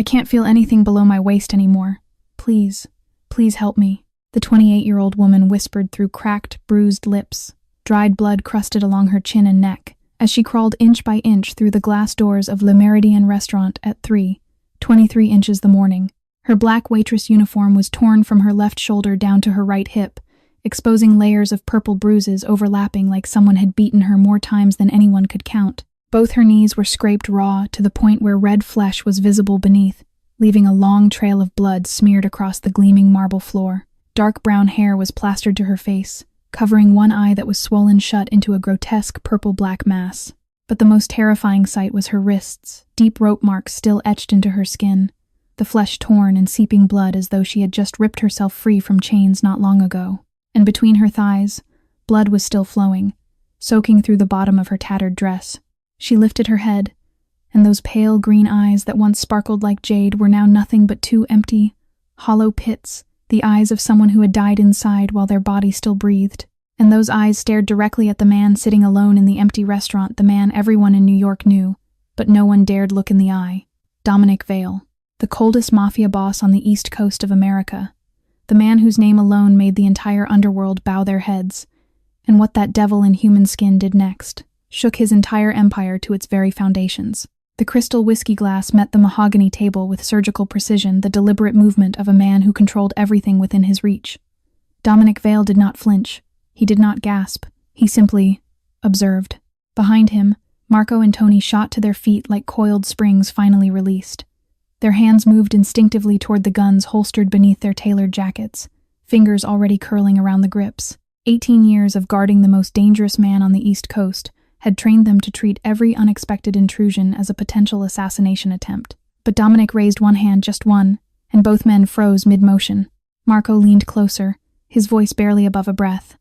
I can't feel anything below my waist anymore. Please, please help me." The 28-year-old woman whispered through cracked, bruised lips. Dried blood crusted along her chin and neck as she crawled inch by inch through the glass doors of Le Méridien restaurant at 3:23 inches the morning. Her black waitress uniform was torn from her left shoulder down to her right hip, exposing layers of purple bruises overlapping like someone had beaten her more times than anyone could count. Both her knees were scraped raw to the point where red flesh was visible beneath, leaving a long trail of blood smeared across the gleaming marble floor. Dark brown hair was plastered to her face, covering one eye that was swollen shut into a grotesque purple-black mass. But the most terrifying sight was her wrists, deep rope marks still etched into her skin, the flesh torn and seeping blood as though she had just ripped herself free from chains not long ago. And between her thighs, blood was still flowing, soaking through the bottom of her tattered dress. She lifted her head, and those pale green eyes that once sparkled like jade were now nothing but two empty, hollow pits, the eyes of someone who had died inside while their body still breathed. And those eyes stared directly at the man sitting alone in the empty restaurant, the man everyone in New York knew, but no one dared look in the eye. Dominic Vale, the coldest mafia boss on the East Coast of America, the man whose name alone made the entire underworld bow their heads. And what that devil in human skin did next shook his entire empire to its very foundations. The crystal whiskey glass met the mahogany table with surgical precision, the deliberate movement of a man who controlled everything within his reach. Dominic Vale did not flinch. He did not gasp. He simply observed. Behind him, Marco and Tony shot to their feet like coiled springs finally released. Their hands moved instinctively toward the guns holstered beneath their tailored jackets, fingers already curling around the grips. 18 years of guarding the most dangerous man on the East Coast had trained them to treat every unexpected intrusion as a potential assassination attempt. But Dominic raised one hand, just one, and both men froze mid-motion. Marco leaned closer, his voice barely above a breath.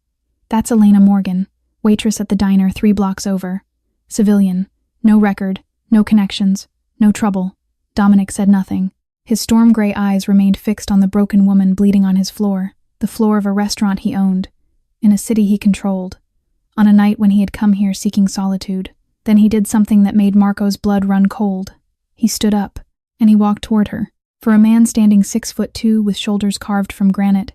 "That's Elena Morgan, waitress at the diner 3 blocks over. Civilian, no record, no connections, no trouble." Dominic said nothing. His storm-gray eyes remained fixed on the broken woman bleeding on his floor, the floor of a restaurant he owned, in a city he controlled, on a night when he had come here seeking solitude. Then he did something that made Marco's blood run cold. He stood up, and he walked toward her. For a man standing 6'2" with shoulders carved from granite,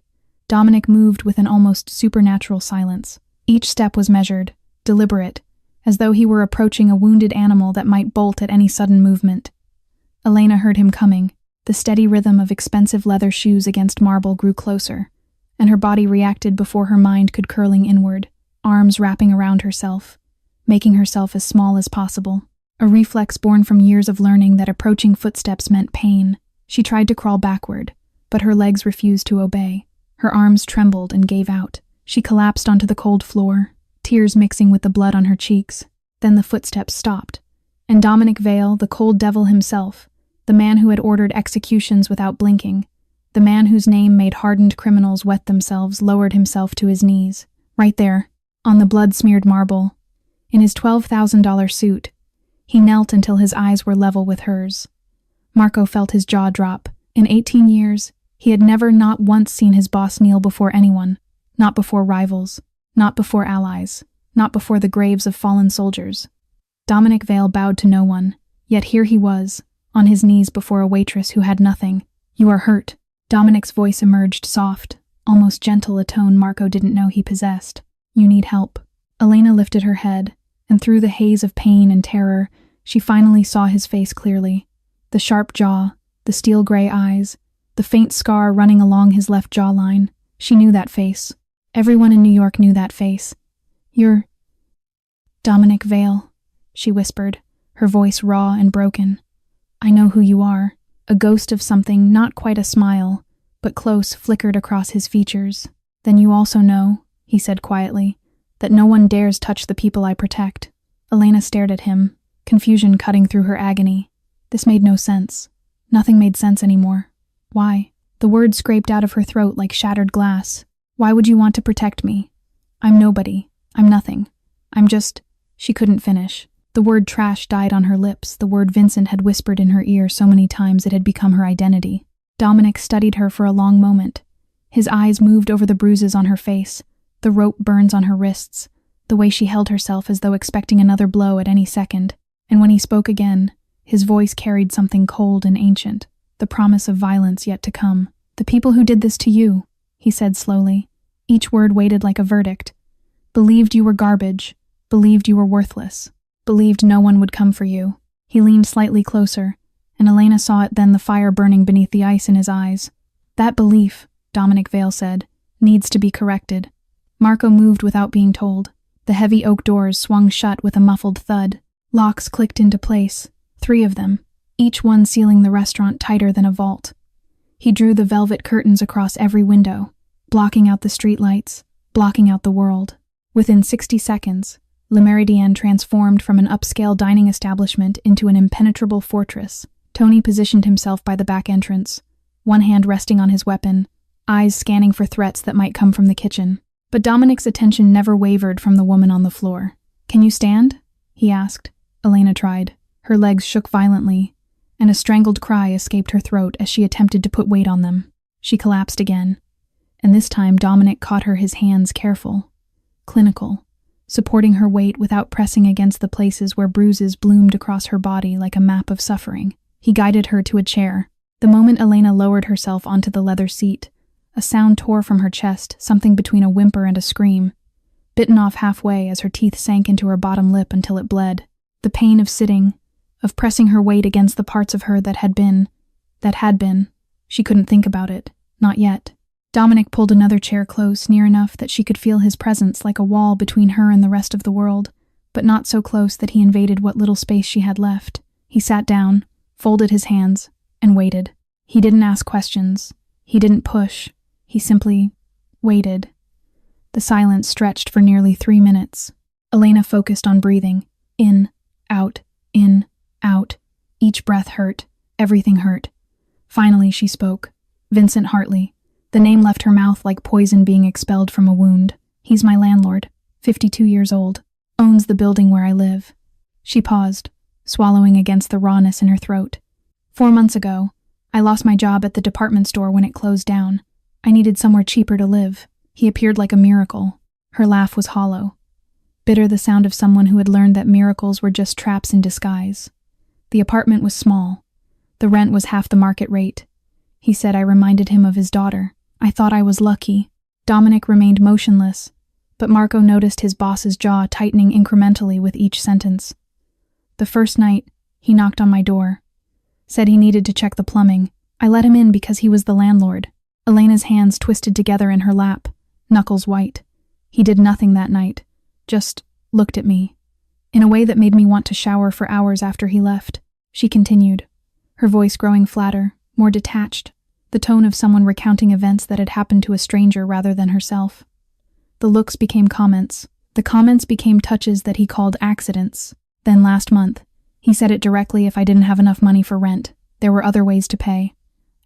Dominic moved with an almost supernatural silence. Each step was measured, deliberate, as though he were approaching a wounded animal that might bolt at any sudden movement. Elena heard him coming. The steady rhythm of expensive leather shoes against marble grew closer, and her body reacted before her mind could, curling inward, arms wrapping around herself, making herself as small as possible. A reflex born from years of learning that approaching footsteps meant pain. She tried to crawl backward, but her legs refused to obey. Her arms trembled and gave out. She collapsed onto the cold floor, tears mixing with the blood on her cheeks. Then the footsteps stopped, and Dominic Vale, the cold devil himself, the man who had ordered executions without blinking, the man whose name made hardened criminals wet themselves, lowered himself to his knees. Right there, on the blood-smeared marble, in his $12,000 suit, he knelt until his eyes were level with hers. Marco felt his jaw drop. In 18 years, he had never not once seen his boss kneel before anyone, not before rivals, not before allies, not before the graves of fallen soldiers. Dominic Vale bowed to no one, yet here he was, on his knees before a waitress who had nothing. "You are hurt." Dominic's voice emerged soft, almost gentle, a tone Marco didn't know he possessed. "You need help." Elena lifted her head, and through the haze of pain and terror, she finally saw his face clearly. The sharp jaw, the steel-gray eyes, the faint scar running along his left jawline. She knew that face. Everyone in New York knew that face. "You're Dominic Vale," she whispered, her voice raw and broken. "I know who you are." A ghost of something, not quite a smile, but close, flickered across his features. "Then you also know," he said quietly, "that no one dares touch the people I protect." Elena stared at him, confusion cutting through her agony. This made no sense. Nothing made sense anymore. "Why?" The words scraped out of her throat like shattered glass. "Why would you want to protect me? I'm nobody. I'm nothing. I'm just—" She couldn't finish. The word trash died on her lips, the word Vincent had whispered in her ear so many times it had become her identity. Dominic studied her for a long moment. His eyes moved over the bruises on her face, the rope burns on her wrists, the way she held herself as though expecting another blow at any second. And when he spoke again, his voice carried something cold and ancient. the promise of violence yet to come. The people who did this to you, he said slowly. Each word weighted like a verdict. Believed you were garbage, believed you were worthless, believed no one would come for you. He leaned slightly closer, and Elena saw it then, the fire burning beneath the ice in his eyes. That belief, Dominic Vale said, needs to be corrected. Marco moved without being told. The heavy oak doors swung shut with a muffled thud. Locks clicked into place, 3 of them, each one sealing the restaurant tighter than a vault. He drew the velvet curtains across every window, blocking out the streetlights, blocking out the world. Within 60 seconds, Le Méridien transformed from an upscale dining establishment into an impenetrable fortress. Tony positioned himself by the back entrance, one hand resting on his weapon, eyes scanning for threats that might come from the kitchen. But Dominic's attention never wavered from the woman on the floor. "Can you stand?" he asked. Elena tried. Her legs shook violently, and a strangled cry escaped her throat as she attempted to put weight on them. She collapsed again, and this time Dominic caught her, his hands careful, clinical, supporting her weight without pressing against the places where bruises bloomed across her body like a map of suffering. He guided her to a chair. The moment Elena lowered herself onto the leather seat, a sound tore from her chest, something between a whimper and a scream, bitten off halfway as her teeth sank into her bottom lip until it bled. The pain of sitting, of pressing her weight against the parts of her that had been. She couldn't think about it. Not yet. Dominic pulled another chair close, near enough that she could feel his presence like a wall between her and the rest of the world, but not so close that he invaded what little space she had left. He sat down, folded his hands, and waited. He didn't ask questions. He didn't push. He simply waited. The silence stretched for nearly 3 minutes. Elena focused on breathing. In, out, in, out. Each breath hurt. Everything hurt. Finally, she spoke. Vincent Hartley. The name left her mouth like poison being expelled from a wound. He's my landlord, 52 years old. Owns the building where I live. She paused, swallowing against the rawness in her throat. 4 months ago, I lost my job at the department store when it closed down. I needed somewhere cheaper to live. He appeared like a miracle. Her laugh was hollow. Bitter, the sound of someone who had learned that miracles were just traps in disguise. The apartment was small. The rent was half the market rate. He said I reminded him of his daughter. I thought I was lucky. Dominic remained motionless, but Marco noticed his boss's jaw tightening incrementally with each sentence. The first night, he knocked on my door. Said he needed to check the plumbing. I let him in because he was the landlord. Elena's hands twisted together in her lap, knuckles white. He did nothing that night, just looked at me, in a way that made me want to shower for hours after he left. She continued, her voice growing flatter, more detached, the tone of someone recounting events that had happened to a stranger rather than herself. The looks became comments. The comments became touches that he called accidents. Then last month, he said it directly if I didn't have enough money for rent. There were other ways to pay.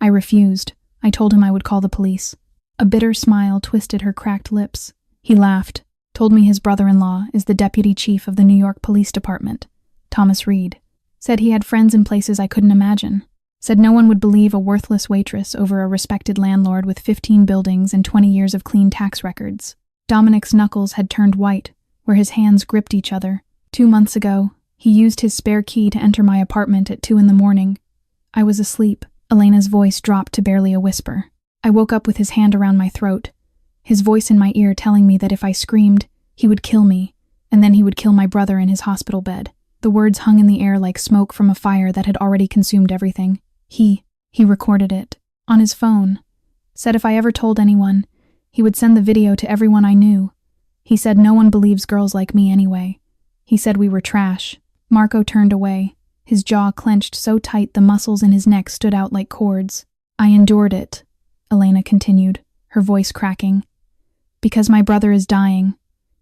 I refused. I told him I would call the police. A bitter smile twisted her cracked lips. He laughed, told me his brother-in-law is the deputy chief of the New York Police Department, Thomas Reed. Said he had friends in places I couldn't imagine. Said no one would believe a worthless waitress over a respected landlord with 15 buildings and 20 years of clean tax records. Dominic's knuckles had turned white, where his hands gripped each other. 2 months ago, he used his spare key to enter my apartment at 2 a.m. I was asleep. Elena's voice dropped to barely a whisper. I woke up with his hand around my throat, his voice in my ear telling me that if I screamed, he would kill me, and then he would kill my brother in his hospital bed. The words hung in the air like smoke from a fire that had already consumed everything. He recorded it, on his phone. Said if I ever told anyone, he would send the video to everyone I knew. He said no one believes girls like me anyway. He said we were trash. Marco turned away, his jaw clenched so tight the muscles in his neck stood out like cords. I endured it, Elena continued, her voice cracking. Because my brother is dying.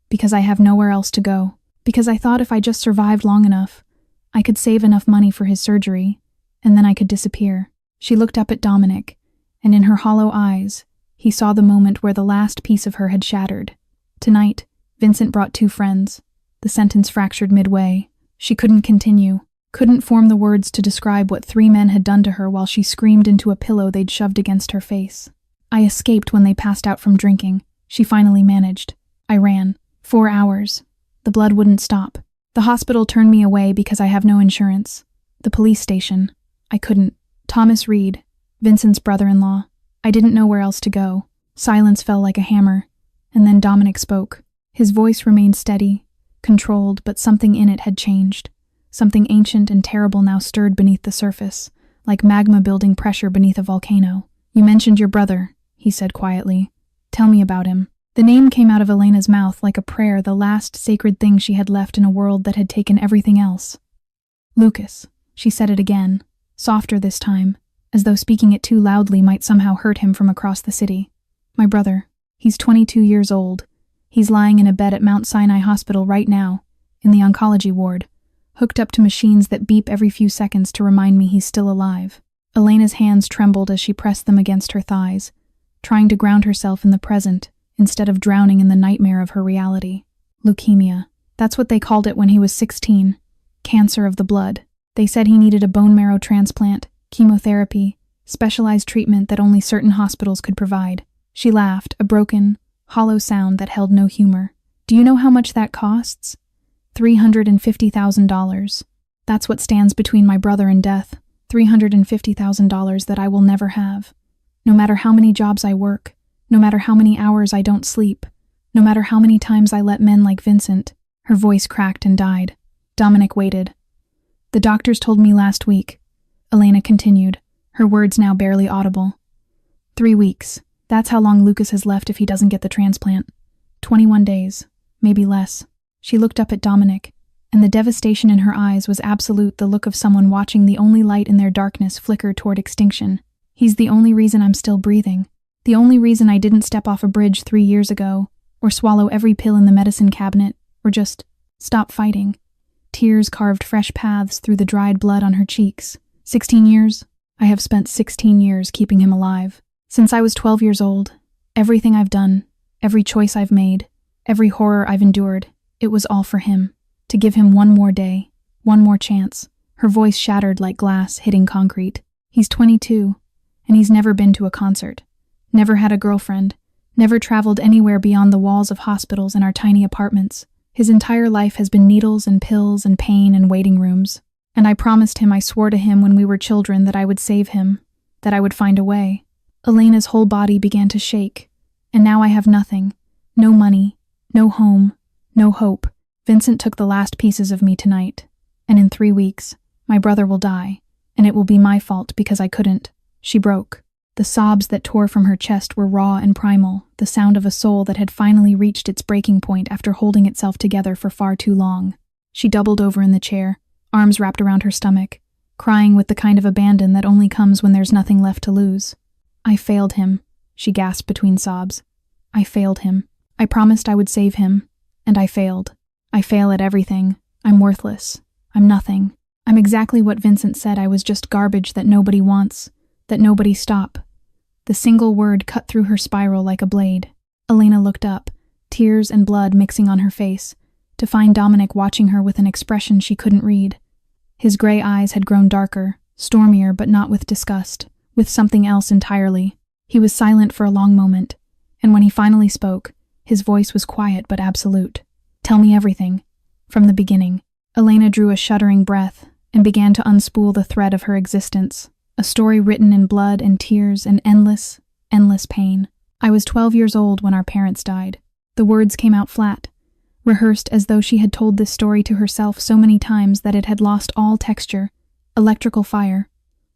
Because I have nowhere else to go. Because I thought if I just survived long enough, I could save enough money for his surgery, and then I could disappear. She looked up at Dominic, and in her hollow eyes, he saw the moment where the last piece of her had shattered. Tonight, Vincent brought 2 friends. The sentence fractured midway. She couldn't continue, couldn't form the words to describe what 3 men had done to her while she screamed into a pillow they'd shoved against her face. I escaped when they passed out from drinking. She finally managed. I ran. 4 hours. The blood wouldn't stop. The hospital turned me away because I have no insurance. The police station. I couldn't. Thomas Reed, Vincent's brother-in-law. I didn't know where else to go. Silence fell like a hammer, and then Dominic spoke. His voice remained steady, controlled, but something in it had changed. Something ancient and terrible now stirred beneath the surface, like magma building pressure beneath a volcano. You mentioned your brother, he said quietly. Tell me about him. The name came out of Elena's mouth like a prayer, the last sacred thing she had left in a world that had taken everything else. Lucas, she said it again, softer this time, as though speaking it too loudly might somehow hurt him from across the city. My brother. He's 22 years old. He's lying in a bed at Mount Sinai Hospital right now, in the oncology ward, hooked up to machines that beep every few seconds to remind me he's still alive. Elena's hands trembled as she pressed them against her thighs, trying to ground herself in the present instead of drowning in the nightmare of her reality. Leukemia. That's what they called it when he was 16. Cancer of the blood. They said he needed a bone marrow transplant, chemotherapy, specialized treatment that only certain hospitals could provide. She laughed, a broken, hollow sound that held no humor. Do you know how much that costs? $350,000. That's what stands between my brother and death. $350,000 that I will never have. No matter how many jobs I work, no matter how many hours I don't sleep, no matter how many times I let men like Vincent. Her voice cracked and died. Dominic waited. The doctors told me last week, Elena continued, her words now barely audible. 3 weeks. That's how long Lucas has left if he doesn't get the transplant. 21 days, maybe less. She looked up at Dominic, and the devastation in her eyes was absolute, the look of someone watching the only light in their darkness flicker toward extinction. He's the only reason I'm still breathing. The only reason I didn't step off a bridge 3 years ago, or swallow every pill in the medicine cabinet, or just stop fighting. Tears carved fresh paths through the dried blood on her cheeks. 16 years? I have spent 16 years keeping him alive. Since I was 12 years old, everything I've done, every choice I've made, every horror I've endured, it was all for him. To give him one more day, one more chance. Her voice shattered like glass hitting concrete. He's 22, and he's never been to a concert. Never had a girlfriend. Never traveled anywhere beyond the walls of hospitals and our tiny apartments. His entire life has been needles and pills and pain and waiting rooms. And I promised him, I swore to him when we were children that I would save him, that I would find a way. Elena's whole body began to shake, and now I have nothing. No money, no home, no hope. Vincent took the last pieces of me tonight, and in 3 weeks, my brother will die, and it will be my fault because I couldn't. She broke. The sobs that tore from her chest were raw and primal, the sound of a soul that had finally reached its breaking point after holding itself together for far too long. She doubled over in the chair, arms wrapped around her stomach, crying with the kind of abandon that only comes when there's nothing left to lose. I failed him, she gasped between sobs. I failed him. I promised I would save him, and I failed. I fail at everything. I'm worthless. I'm nothing. I'm exactly what Vincent said. I was just garbage that nobody wants, that nobody stop. The single word cut through her spiral like a blade. Elena looked up, tears and blood mixing on her face, to find Dominic watching her with an expression she couldn't read. His gray eyes had grown darker, stormier, but not with disgust, with something else entirely. He was silent for a long moment, and when he finally spoke, his voice was quiet but absolute. Tell me everything, from the beginning. Elena drew a shuddering breath and began to unspool the thread of her existence, a story written in blood and tears and endless, endless pain. I was 12 years old when our parents died. The words came out flat, rehearsed as though she had told this story to herself so many times that it had lost all texture. Electrical fire,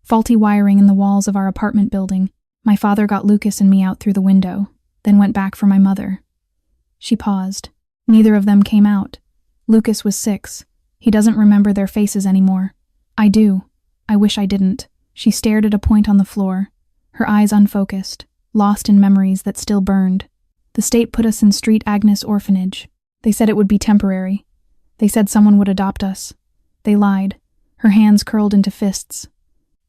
faulty wiring in the walls of our apartment building. My father got Lucas and me out through the window, then went back for my mother. She paused. Neither of them came out. Lucas was 6. He doesn't remember their faces anymore. I do. I wish I didn't. She stared at a point on the floor, her eyes unfocused, lost in memories that still burned. The state put us in Street Agnes Orphanage. They said it would be temporary. They said someone would adopt us. They lied. Her hands curled into fists.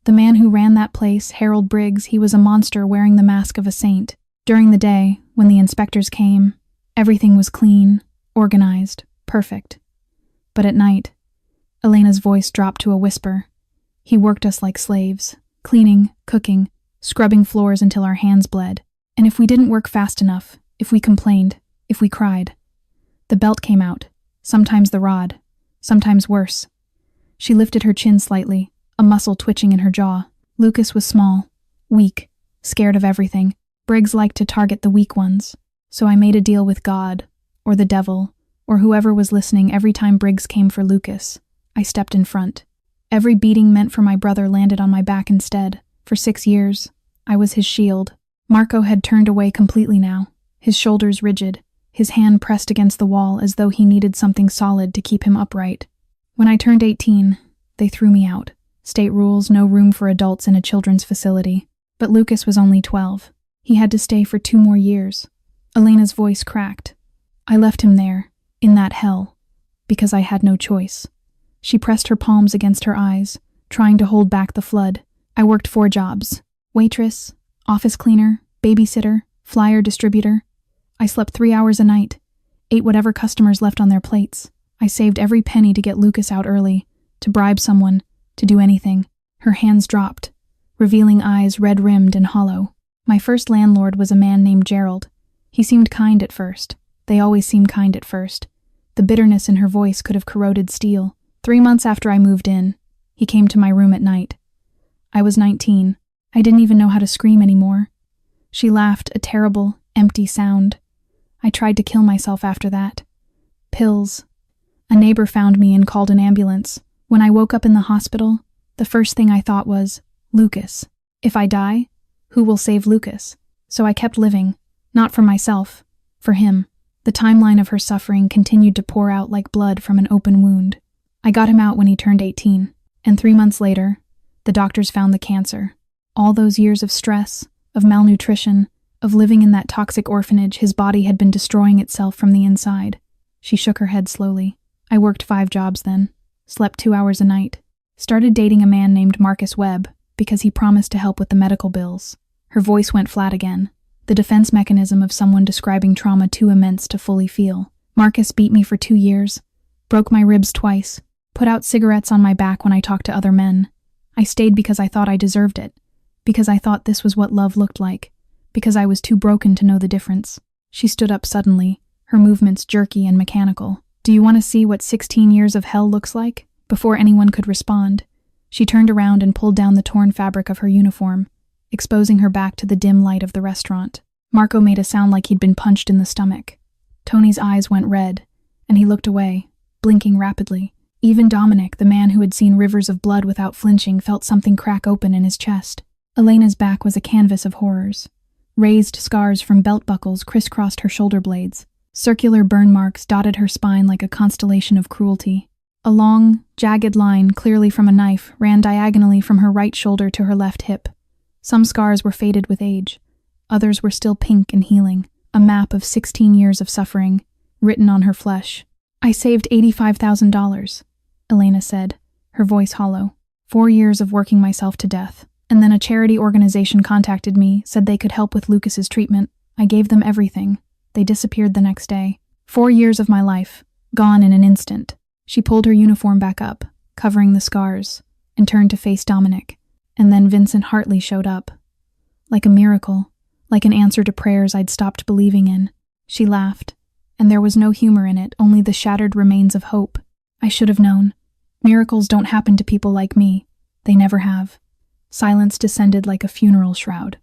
The man who ran that place, Harold Briggs, he was a monster wearing the mask of a saint. During the day, when the inspectors came, everything was clean, organized, perfect. But at night, Elena's voice dropped to a whisper. He worked us like slaves, cleaning, cooking, scrubbing floors until our hands bled. And if we didn't work fast enough, if we complained, if we cried, the belt came out, sometimes the rod, sometimes worse. She lifted her chin slightly, a muscle twitching in her jaw. Lucas was small, weak, scared of everything. Briggs liked to target the weak ones, so I made a deal with God, or the devil, or whoever was listening every time Briggs came for Lucas. I stepped in front. Every beating meant for my brother landed on my back instead. For 6 years, I was his shield. Marco had turned away completely now, his shoulders rigid, his hand pressed against the wall as though he needed something solid to keep him upright. When I turned 18, they threw me out. State rules, no room for adults in a children's facility. But Lucas was only 12. He had to stay for 2 more years. Elena's voice cracked. I left him there, in that hell, because I had no choice. She pressed her palms against her eyes, trying to hold back the flood. I worked 4 jobs: waitress, office cleaner, babysitter, flyer distributor. I slept 3 hours a night, ate whatever customers left on their plates. I saved every penny to get Lucas out early, to bribe someone, to do anything. Her hands dropped, revealing eyes red-rimmed and hollow. My first landlord was a man named Gerald. He seemed kind at first. They always seem kind at first. The bitterness in her voice could have corroded steel. 3 months after I moved in, he came to my room at night. I was 19. I didn't even know how to scream anymore. She laughed, a terrible, empty sound. I tried to kill myself after that. Pills. A neighbor found me and called an ambulance. When I woke up in the hospital, the first thing I thought was, Lucas. If I die, who will save Lucas? So I kept living, not for myself, for him. The timeline of her suffering continued to pour out like blood from an open wound. I got him out when he turned 18, and 3 months later, the doctors found the cancer. All those years of stress, of malnutrition, of living in that toxic orphanage, his body had been destroying itself from the inside. She shook her head slowly. I worked 5 jobs then, slept 2 hours a night, started dating a man named Marcus Webb because he promised to help with the medical bills. Her voice went flat again, the defense mechanism of someone describing trauma too immense to fully feel. Marcus beat me for 2 years, broke my ribs twice, put out cigarettes on my back when I talked to other men. I stayed because I thought I deserved it, because I thought this was what love looked like, because I was too broken to know the difference. She stood up suddenly, her movements jerky and mechanical. Do you want to see what 16 years of hell looks like? Before anyone could respond, she turned around and pulled down the torn fabric of her uniform, exposing her back to the dim light of the restaurant. Marco made a sound like he'd been punched in the stomach. Tony's eyes went red, and he looked away, blinking rapidly. Even Dominic, the man who had seen rivers of blood without flinching, felt something crack open in his chest. Elena's back was a canvas of horrors. Raised scars from belt buckles crisscrossed her shoulder blades. Circular burn marks dotted her spine like a constellation of cruelty. A long, jagged line, clearly from a knife, ran diagonally from her right shoulder to her left hip. Some scars were faded with age. Others were still pink and healing, a map of 16 years of suffering, written on her flesh. I saved $85,000, Elena said, her voice hollow. 4 years of working myself to death. And then a charity organization contacted me, said they could help with Lucas's treatment. I gave them everything. They disappeared the next day. 4 years of my life, gone in an instant. She pulled her uniform back up, covering the scars, and turned to face Dominic. And then Vincent Hartley showed up. Like a miracle, like an answer to prayers I'd stopped believing in. She laughed, and there was no humor in it, only the shattered remains of hope. I should have known. Miracles don't happen to people like me. They never have. Silence descended like a funeral shroud.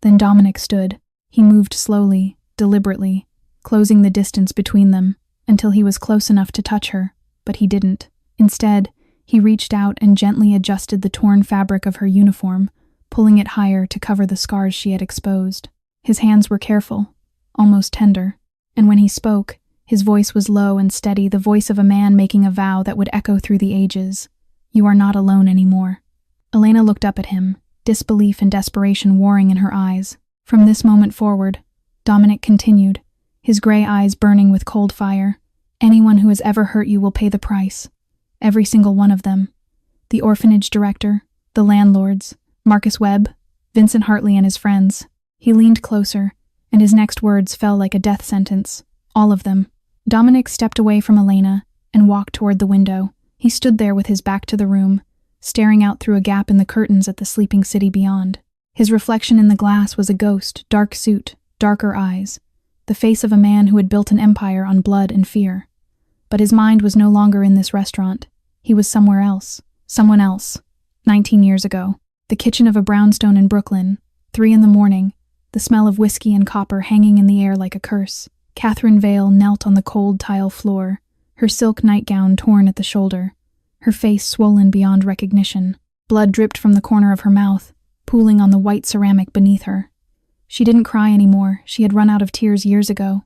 Then Dominic stood. He moved slowly, deliberately, closing the distance between them, until he was close enough to touch her, but he didn't. Instead, he reached out and gently adjusted the torn fabric of her uniform, pulling it higher to cover the scars she had exposed. His hands were careful, almost tender, and when he spoke, his voice was low and steady, the voice of a man making a vow that would echo through the ages. You are not alone anymore. Elena looked up at him, disbelief and desperation warring in her eyes. From this moment forward, Dominic continued, his gray eyes burning with cold fire. Anyone who has ever hurt you will pay the price. Every single one of them. The orphanage director, the landlords, Marcus Webb, Vincent Hartley and his friends. He leaned closer, and his next words fell like a death sentence. All of them. Dominic stepped away from Elena and walked toward the window. He stood there with his back to the room, staring out through a gap in the curtains at the sleeping city beyond. His reflection in the glass was a ghost, dark suit, darker eyes, the face of a man who had built an empire on blood and fear. But his mind was no longer in this restaurant. He was somewhere else. Someone else. 19 years ago. The kitchen of a brownstone in Brooklyn, 3 a.m, the smell of whiskey and copper hanging in the air like a curse. Catherine Vale knelt on the cold tile floor, her silk nightgown torn at the shoulder, her face swollen beyond recognition. Blood dripped from the corner of her mouth, pooling on the white ceramic beneath her. She didn't cry anymore. She had run out of tears years ago.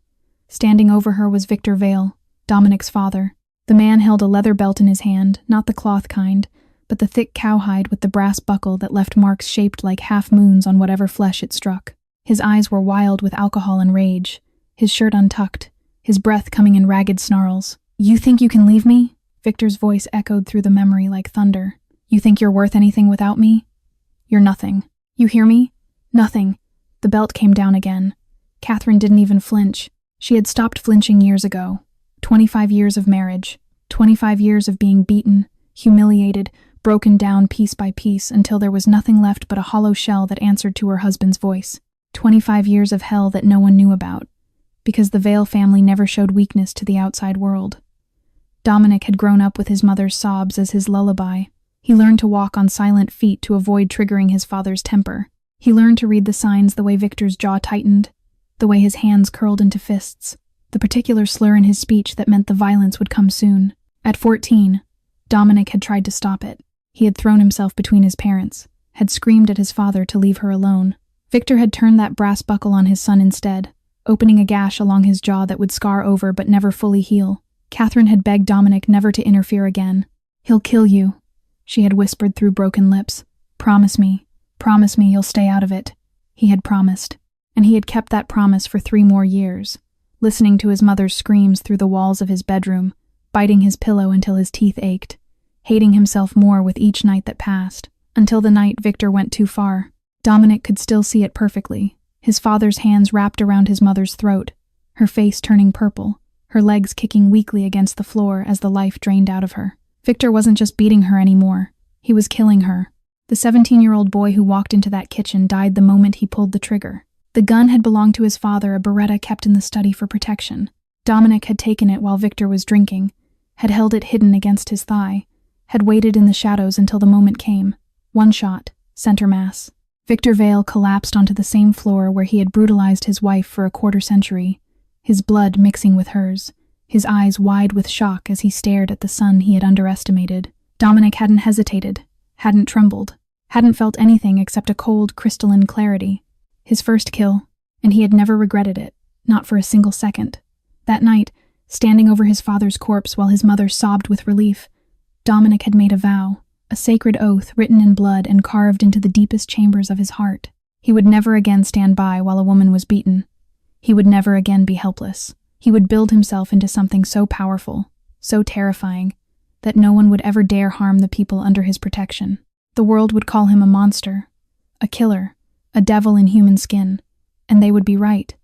Standing over her was Victor Vale, Dominic's father. The man held a leather belt in his hand, not the cloth kind, but the thick cowhide with the brass buckle that left marks shaped like half-moons on whatever flesh it struck. His eyes were wild with alcohol and rage, his shirt untucked, his breath coming in ragged snarls. "You think you can leave me?" Victor's voice echoed through the memory like thunder. "You think you're worth anything without me? You're nothing. You hear me? Nothing." The belt came down again. Catherine didn't even flinch. She had stopped flinching years ago. 25 years of marriage. 25 years of being beaten, humiliated, broken down piece by piece until there was nothing left but a hollow shell that answered to her husband's voice. 25 years of hell that no one knew about, because the Vale family never showed weakness to the outside world. Dominic had grown up with his mother's sobs as his lullaby. He learned to walk on silent feet to avoid triggering his father's temper. He learned to read the signs the way Victor's jaw tightened, the way his hands curled into fists, the particular slur in his speech that meant the violence would come soon. At 14, Dominic had tried to stop it. He had thrown himself between his parents, had screamed at his father to leave her alone. Victor had turned that brass buckle on his son instead, opening a gash along his jaw that would scar over but never fully heal. Catherine had begged Dominic never to interfere again. "He'll kill you," she had whispered through broken lips. Promise me you'll stay out of it." He had promised, and he had kept that promise for 3 more years, listening to his mother's screams through the walls of his bedroom, biting his pillow until his teeth ached, hating himself more with each night that passed, until the night Victor went too far. Dominic could still see it perfectly, his father's hands wrapped around his mother's throat, her face turning purple, her legs kicking weakly against the floor as the life drained out of her. Victor wasn't just beating her anymore, he was killing her. The 17-year-old boy who walked into that kitchen died the moment he pulled the trigger. The gun had belonged to his father, a Beretta kept in the study for protection. Dominic had taken it while Victor was drinking, had held it hidden against his thigh, had waited in the shadows until the moment came. One shot, center mass. Victor Vale collapsed onto the same floor where he had brutalized his wife for a quarter-century, his blood mixing with hers, his eyes wide with shock as he stared at the son he had underestimated. Dominic hadn't hesitated, hadn't trembled, hadn't felt anything except a cold, crystalline clarity. His first kill, and he had never regretted it, not for a single second. That night, standing over his father's corpse while his mother sobbed with relief, Dominic had made a vow, a sacred oath written in blood and carved into the deepest chambers of his heart. He would never again stand by while a woman was beaten. He would never again be helpless. He would build himself into something so powerful, so terrifying, that no one would ever dare harm the people under his protection. The world would call him a monster, a killer, a devil in human skin, and they would be right.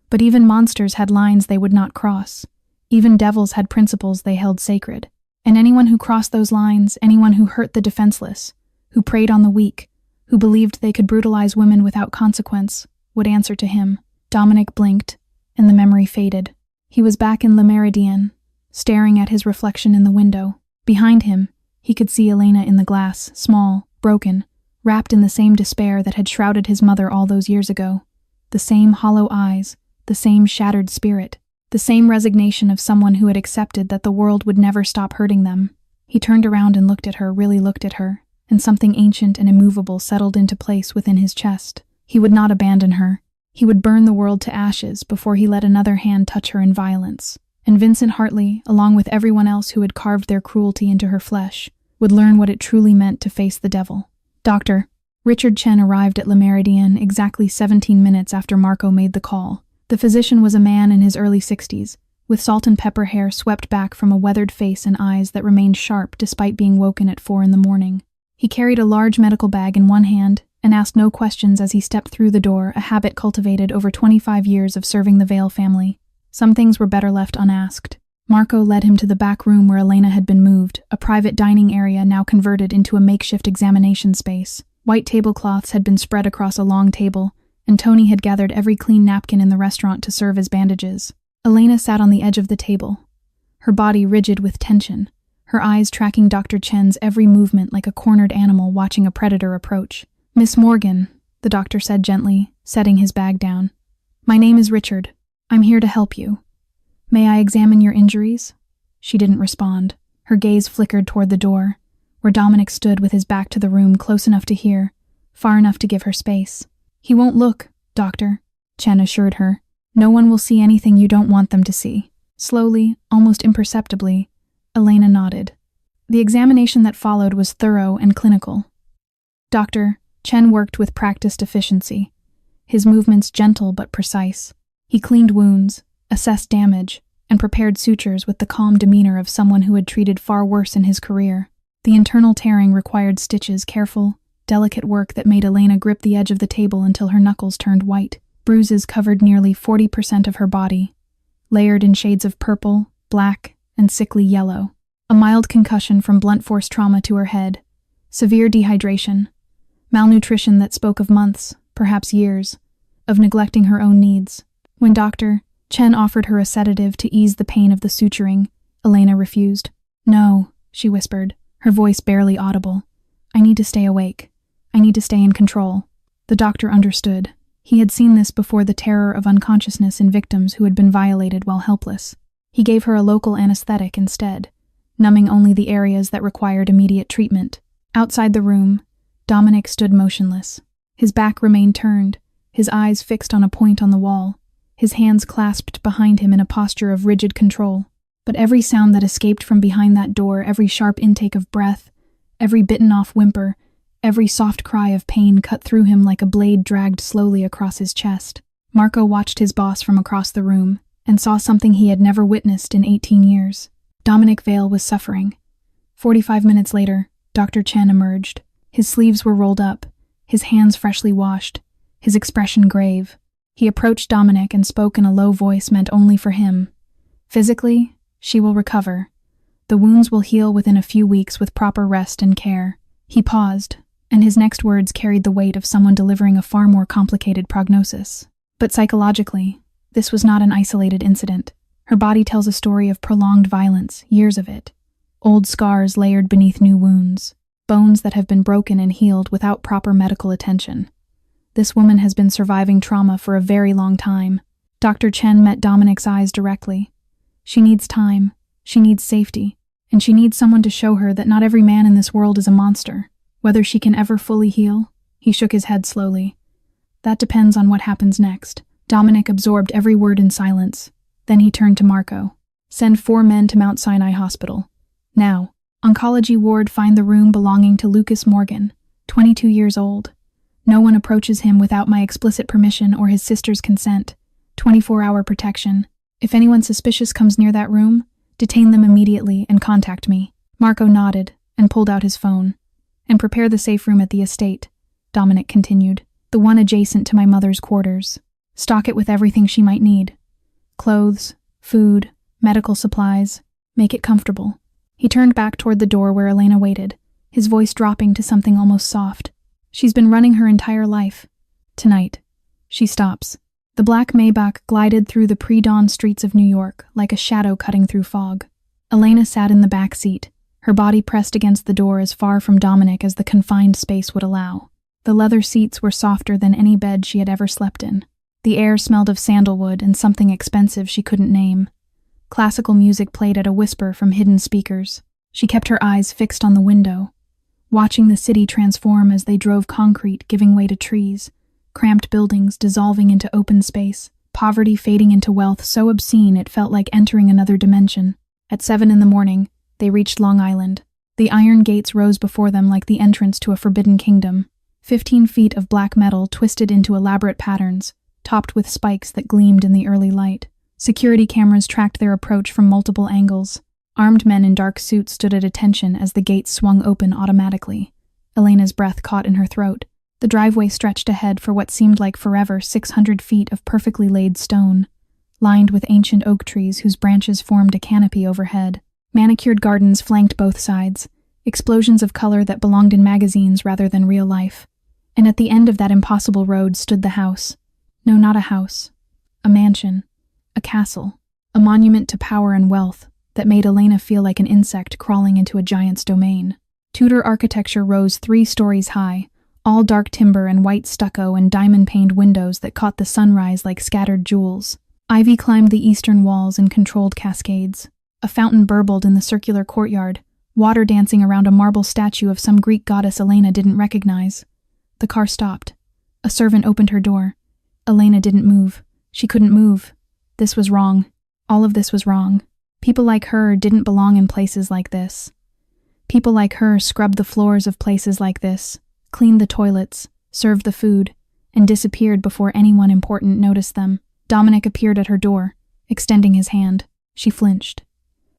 But even monsters had lines they would not cross. Even devils had principles they held sacred. And anyone who crossed those lines, anyone who hurt the defenseless, who preyed on the weak, who believed they could brutalize women without consequence, would answer to him. Dominic blinked, and the memory faded. He was back in Le Méridien, staring at his reflection in the window. Behind him, he could see Elena in the glass, small, broken, wrapped in the same despair that had shrouded his mother all those years ago. The same hollow eyes, the same shattered spirit, the same resignation of someone who had accepted that the world would never stop hurting them. He turned around and looked at her, really looked at her, and something ancient and immovable settled into place within his chest. He would not abandon her. He would burn the world to ashes before he let another hand touch her in violence. And Vincent Hartley, along with everyone else who had carved their cruelty into her flesh, would learn what it truly meant to face the devil. Doctor. Richard Chen arrived at Le Méridien exactly 17 minutes after Marco made the call. The physician was a man in his early 60s, with salt and pepper hair swept back from a weathered face and eyes that remained sharp despite being woken at 4 a.m. He carried a large medical bag in one hand and asked no questions as he stepped through the door, a habit cultivated over 25 years of serving the Vale family. Some things were better left unasked. Marco led him to the back room where Elena had been moved, a private dining area now converted into a makeshift examination space. White tablecloths had been spread across a long table, and Tony had gathered every clean napkin in the restaurant to serve as bandages. Elena sat on the edge of the table, her body rigid with tension, her eyes tracking Dr. Chen's every movement like a cornered animal watching a predator approach. "Miss Morgan," the doctor said gently, setting his bag down. "My name is Richard. I'm here to help you. May I examine your injuries?" She didn't respond. Her gaze flickered toward the door, where Dominic stood with his back to the room, close enough to hear, far enough to give her space. "He won't look, doctor," Chen assured her. "No one will see anything you don't want them to see." Slowly, almost imperceptibly, Elena nodded. The examination that followed was thorough and clinical. Dr. Chen worked with practiced efficiency, his movements gentle but precise. He cleaned wounds, assessed damage, and prepared sutures with the calm demeanor of someone who had treated far worse in his career. The internal tearing required stitches, careful, delicate work that made Elena grip the edge of the table until her knuckles turned white. Bruises covered nearly 40% of her body, layered in shades of purple, black, and sickly yellow. A mild concussion from blunt force trauma to her head, severe dehydration, malnutrition that spoke of months, perhaps years, of neglecting her own needs. When Dr. Chen offered her a sedative to ease the pain of the suturing, Elena refused. "No," she whispered, her voice barely audible. "I need to stay awake. I need to stay in control." The doctor understood. He had seen this before, the terror of unconsciousness in victims who had been violated while helpless. He gave her a local anesthetic instead, numbing only the areas that required immediate treatment. Outside the room, Dominic stood motionless. His back remained turned, his eyes fixed on a point on the wall, his hands clasped behind him in a posture of rigid control. But every sound that escaped from behind that door, every sharp intake of breath, every bitten-off whimper, every soft cry of pain cut through him like a blade dragged slowly across his chest. Marco watched his boss from across the room and saw something he had never witnessed in 18 years. Dominic Vale was suffering. 45 minutes later, Dr. Chen emerged. His sleeves were rolled up, his hands freshly washed, his expression grave. He approached Dominic and spoke in a low voice meant only for him. "Physically, she will recover. The wounds will heal within a few weeks with proper rest and care." He paused, and his next words carried the weight of someone delivering a far more complicated prognosis. But psychologically, this was not an isolated incident. Her body tells a story of prolonged violence, years of it. Old scars layered beneath new wounds, bones that have been broken and healed without proper medical attention. This woman has been surviving trauma for a very long time. Dr. Chen met Dominic's eyes directly. She needs time, she needs safety, and she needs someone to show her that not every man in this world is a monster. Whether she can ever fully heal? He shook his head slowly. "That depends on what happens next." Dominic absorbed every word in silence. Then he turned to Marco. "Send 4 men to Mount Sinai Hospital. Now, oncology ward, find the room belonging to Lucas Morgan, 22 years old. No one approaches him without my explicit permission or his sister's consent. 24-hour protection. If anyone suspicious comes near that room, detain them immediately and contact me." Marco nodded and pulled out his phone. "And prepare the safe room at the estate," Dominic continued. "The one adjacent to my mother's quarters. Stock it with everything she might need. Clothes, food, medical supplies. Make it comfortable." He turned back toward the door where Elena waited, his voice dropping to something almost soft. "She's been running her entire life. Tonight, she stops." The black Maybach glided through the pre-dawn streets of New York like a shadow cutting through fog. Elena sat in the back seat, her body pressed against the door as far from Dominic as the confined space would allow. The leather seats were softer than any bed she had ever slept in. The air smelled of sandalwood and something expensive she couldn't name. Classical music played at a whisper from hidden speakers. She kept her eyes fixed on the window, watching the city transform as they drove concrete giving way to trees, cramped buildings dissolving into open space, poverty fading into wealth so obscene it felt like entering another dimension. At 7 in the morning, they reached Long Island. The iron gates rose before them like the entrance to a forbidden kingdom. 15 feet of black metal twisted into elaborate patterns, topped with spikes that gleamed in the early light. Security cameras tracked their approach from multiple angles. Armed men in dark suits stood at attention as the gates swung open automatically. Elena's breath caught in her throat. The driveway stretched ahead for what seemed like forever, 600 feet of perfectly laid stone, lined with ancient oak trees whose branches formed a canopy overhead. Manicured gardens flanked both sides, explosions of color that belonged in magazines rather than real life. And at the end of that impossible road stood the house. No, not a house. A mansion. A castle. A monument to power and wealth, that made Elena feel like an insect crawling into a giant's domain. Tudor architecture rose 3 stories high, all dark timber and white stucco and diamond-paned windows that caught the sunrise like scattered jewels. Ivy climbed the eastern walls in controlled cascades. A fountain burbled in the circular courtyard, water dancing around a marble statue of some Greek goddess Elena didn't recognize. The car stopped. A servant opened her door. Elena didn't move. She couldn't move. This was wrong. All of this was wrong. People like her didn't belong in places like this. People like her scrubbed the floors of places like this, cleaned the toilets, served the food, and disappeared before anyone important noticed them. Dominic appeared at her door, extending his hand. She flinched.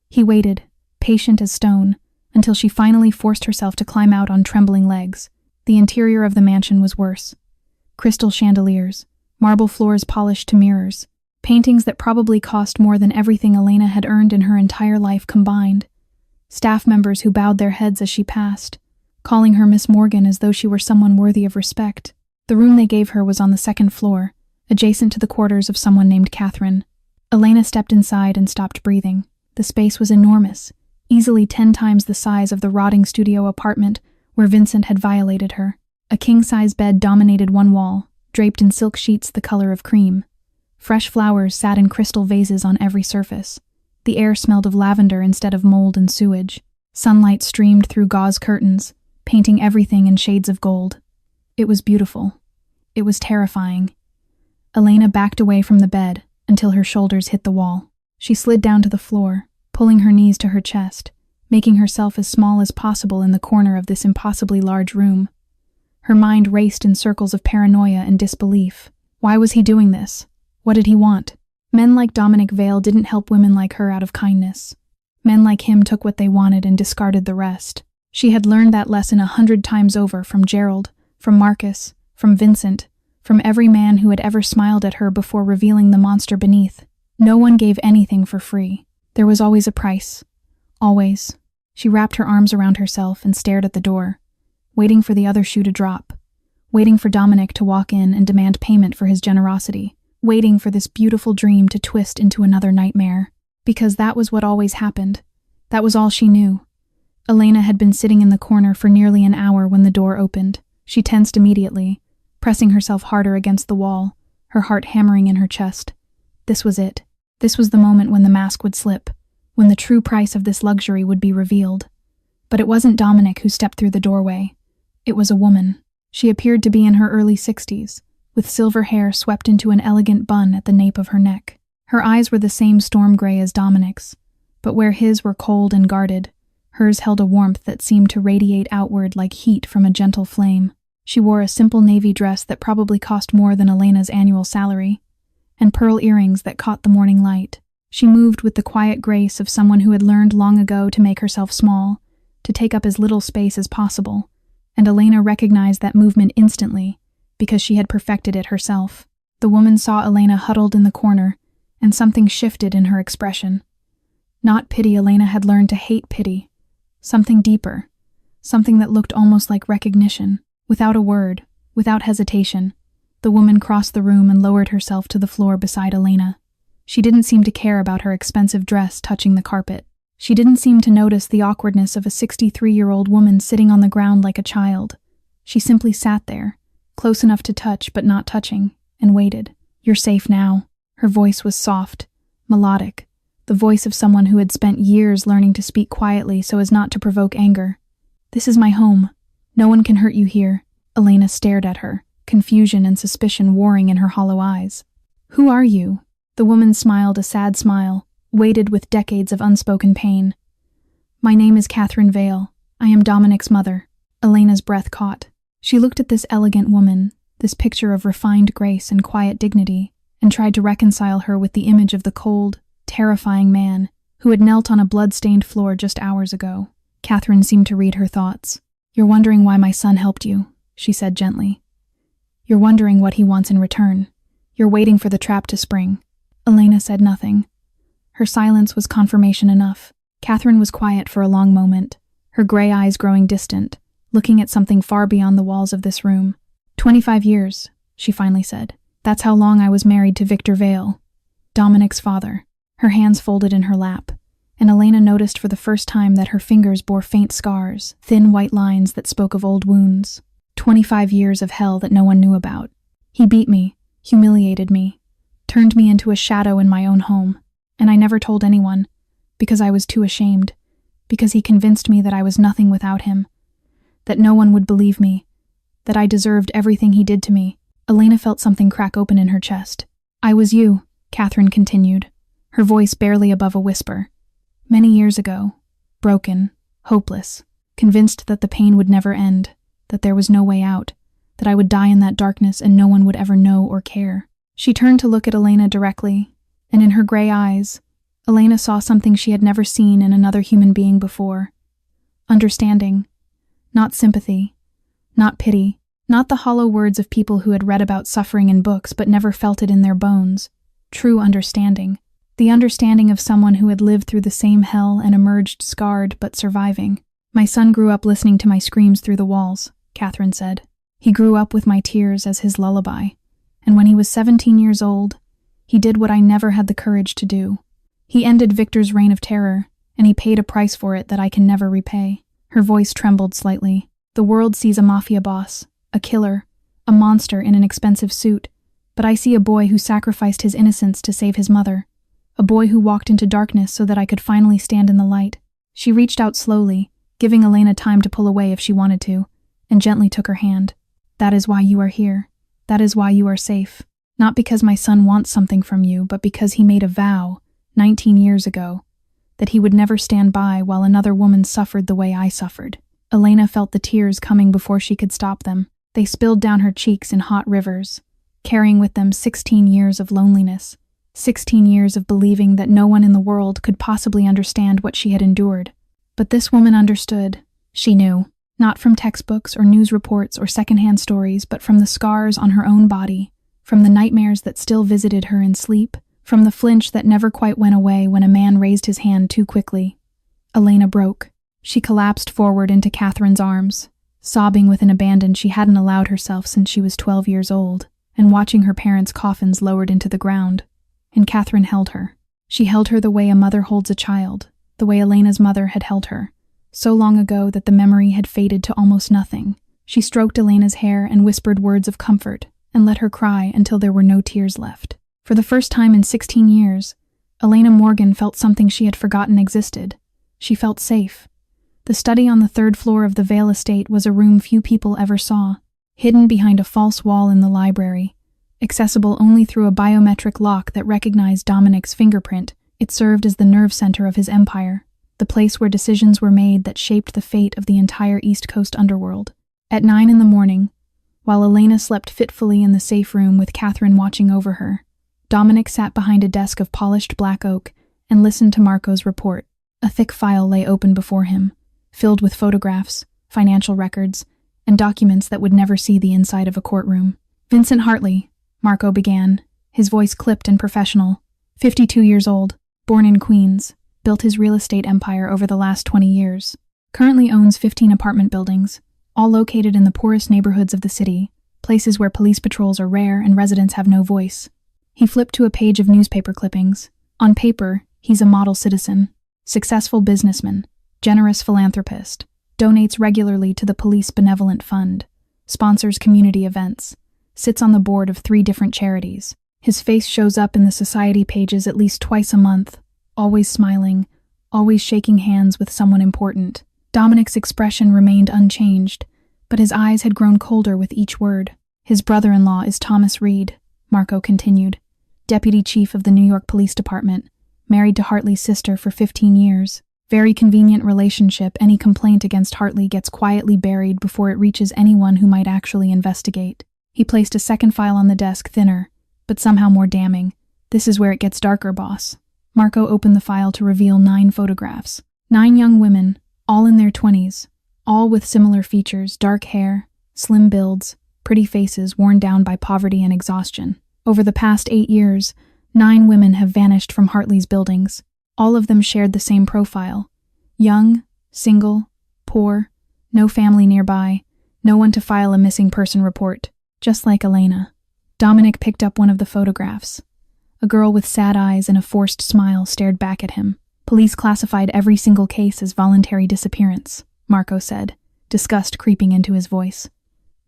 He waited, patient as stone, until she finally forced herself to climb out on trembling legs. The interior of the mansion was worse. Crystal chandeliers, marble floors polished to mirrors, paintings that probably cost more than everything Elena had earned in her entire life combined. Staff members who bowed their heads as she passed, calling her Miss Morgan as though she were someone worthy of respect. The room they gave her was on the 2nd floor, adjacent to the quarters of someone named Catherine. Elena stepped inside and stopped breathing. The space was enormous, easily 10 times the size of the rotting studio apartment where Vincent had violated her. A king-size bed dominated one wall, draped in silk sheets the color of cream. Fresh flowers sat in crystal vases on every surface. The air smelled of lavender instead of mold and sewage. Sunlight streamed through gauze curtains, painting everything in shades of gold. It was beautiful. It was terrifying. Elena backed away from the bed until her shoulders hit the wall. She slid down to the floor, pulling her knees to her chest, making herself as small as possible in the corner of this impossibly large room. Her mind raced in circles of paranoia and disbelief. Why was he doing this? What did he want? Men like Dominic Vale didn't help women like her out of kindness. Men like him took what they wanted and discarded the rest. She had learned that lesson 100 times over from Gerald, from Marcus, from Vincent, from every man who had ever smiled at her before revealing the monster beneath. No one gave anything for free. There was always a price. Always. She wrapped her arms around herself and stared at the door, waiting for the other shoe to drop, waiting for Dominic to walk in and demand payment for his generosity, waiting for this beautiful dream to twist into another nightmare. Because that was what always happened. That was all she knew. Elena had been sitting in the corner for nearly an hour when the door opened. She tensed immediately, pressing herself harder against the wall, her heart hammering in her chest. This was it. This was the moment when the mask would slip, when the true price of this luxury would be revealed. But it wasn't Dominic who stepped through the doorway. It was a woman. She appeared to be in her early 60s, with silver hair swept into an elegant bun at the nape of her neck. Her eyes were the same storm gray as Dominic's, but where his were cold and guarded, hers held a warmth that seemed to radiate outward like heat from a gentle flame. She wore a simple navy dress that probably cost more than Elena's annual salary, and pearl earrings that caught the morning light. She moved with the quiet grace of someone who had learned long ago to make herself small, to take up as little space as possible, and Elena recognized that movement instantly, because she had perfected it herself. The woman saw Elena huddled in the corner, and something shifted in her expression. Not pity. Elena had learned to hate pity. Something deeper. Something that looked almost like recognition. Without a word, without hesitation, the woman crossed the room and lowered herself to the floor beside Elena. She didn't seem to care about her expensive dress touching the carpet. She didn't seem to notice the awkwardness of a 63-year-old woman sitting on the ground like a child. She simply sat there, close enough to touch but not touching, and waited. "You're safe now." Her voice was soft, melodic, the voice of someone who had spent years learning to speak quietly so as not to provoke anger. "This is my home. No one can hurt you here." Elena stared at her, confusion and suspicion warring in her hollow eyes. "Who are you?" The woman smiled a sad smile, weighted with decades of unspoken pain. "My name is Catherine Vale. I am Dominic's mother." Elena's breath caught. She looked at this elegant woman, this picture of refined grace and quiet dignity, and tried to reconcile her with the image of the cold, terrifying man who had knelt on a blood-stained floor just hours ago. Catherine seemed to read her thoughts. "You're wondering why my son helped you," she said gently. "You're wondering what he wants in return. You're waiting for the trap to spring." Elena said nothing. Her silence was confirmation enough. Catherine was quiet for a long moment, her gray eyes growing distant, looking at something far beyond the walls of this room. 25 years, she finally said. "That's how long I was married to Victor Vale, Dominic's father." Her hands folded in her lap. and Elena noticed for the first time that her fingers bore faint scars, thin white lines that spoke of old wounds. 25 years of hell that no one knew about. He beat me, humiliated me, turned me into a shadow in my own home, and I never told anyone, because I was too ashamed, because he convinced me that I was nothing without him, that no one would believe me, that I deserved everything he did to me. Elena felt something crack open in her chest. I was you, Catherine continued, her voice barely above a whisper. Many years ago, broken, hopeless, convinced that the pain would never end, that there was no way out, that I would die in that darkness and no one would ever know or care. She turned to look at Elena directly, and in her gray eyes, Elena saw something she had never seen in another human being before. Understanding. Not sympathy. Not pity. Not the hollow words of people who had read about suffering in books but never felt it in their bones. True understanding. The understanding of someone who had lived through the same hell and emerged scarred but surviving. My son grew up listening to my screams through the walls, Catherine said. He grew up with my tears as his lullaby. And when he was 17 years old, he did what I never had the courage to do. He ended Victor's reign of terror, and he paid a price for it that I can never repay. Her voice trembled slightly. The world sees a mafia boss, a killer, a monster in an expensive suit, but I see a boy who sacrificed his innocence to save his mother, a boy who walked into darkness so that I could finally stand in the light. She reached out slowly, giving Elena time to pull away if she wanted to, and gently took her hand. That is why you are here. That is why you are safe. Not because my son wants something from you, but because he made a vow, 19 years ago, that he would never stand by while another woman suffered the way I suffered. Elena felt the tears coming before she could stop them. They spilled down her cheeks in hot rivers, carrying with them 16 years of loneliness, 16 years of believing that no one in the world could possibly understand what she had endured. But this woman understood. She knew, not from textbooks or news reports or secondhand stories, but from the scars on her own body, from the nightmares that still visited her in sleep, from the flinch that never quite went away when a man raised his hand too quickly. Elena broke. She collapsed forward into Catherine's arms, sobbing with an abandon she hadn't allowed herself since she was 12 years old, and watching her parents' coffins lowered into the ground. And Catherine held her. She held her the way a mother holds a child, the way Elena's mother had held her, so long ago that the memory had faded to almost nothing. She stroked Elena's hair and whispered words of comfort, and let her cry until there were no tears left. For the first time in 16 years, Elena Morgan felt something she had forgotten existed. She felt safe. The study on the 3rd floor of the Vale estate was a room few people ever saw, hidden behind a false wall in the library. Accessible only through a biometric lock that recognized Dominic's fingerprint, it served as the nerve center of his empire, the place where decisions were made that shaped the fate of the entire East Coast underworld. At 9 a.m, while Elena slept fitfully in the safe room with Catherine watching over her, Dominic sat behind a desk of polished black oak and listened to Marco's report. A thick file lay open before him, filled with photographs, financial records, and documents that would never see the inside of a courtroom. Vincent Hartley, Marco began, his voice clipped and professional. 52 years old, born in Queens, built his real estate empire over the last 20 years. Currently owns 15 apartment buildings, all located in the poorest neighborhoods of the city, places where police patrols are rare and residents have no voice. He flipped to a page of newspaper clippings. On paper, he's a model citizen, successful businessman, generous philanthropist, donates regularly to the Police Benevolent Fund, sponsors community events, sits on the board of 3 different charities. His face shows up in the society pages at least twice a month, always smiling, always shaking hands with someone important. Dominic's expression remained unchanged, but his eyes had grown colder with each word. His brother-in-law is Thomas Reed, Marco continued, deputy chief of the New York Police Department, married to Hartley's sister for 15 years. Very convenient relationship. Any complaint against Hartley gets quietly buried before it reaches anyone who might actually investigate. He placed a second file on the desk, thinner, but somehow more damning. This is where it gets darker, boss. Marco opened the file to reveal 9 photographs. 9 young women, all in their 20s, all with similar features, dark hair, slim builds, pretty faces worn down by poverty and exhaustion. Over the past 8 years, 9 women have vanished from Hartley's buildings. All of them shared the same profile. Young, single, poor, no family nearby, no one to file a missing person report. Just like Elena. Dominic picked up one of the photographs. A girl with sad eyes and a forced smile stared back at him. Police classified every single case as voluntary disappearance, Marco said, disgust creeping into his voice.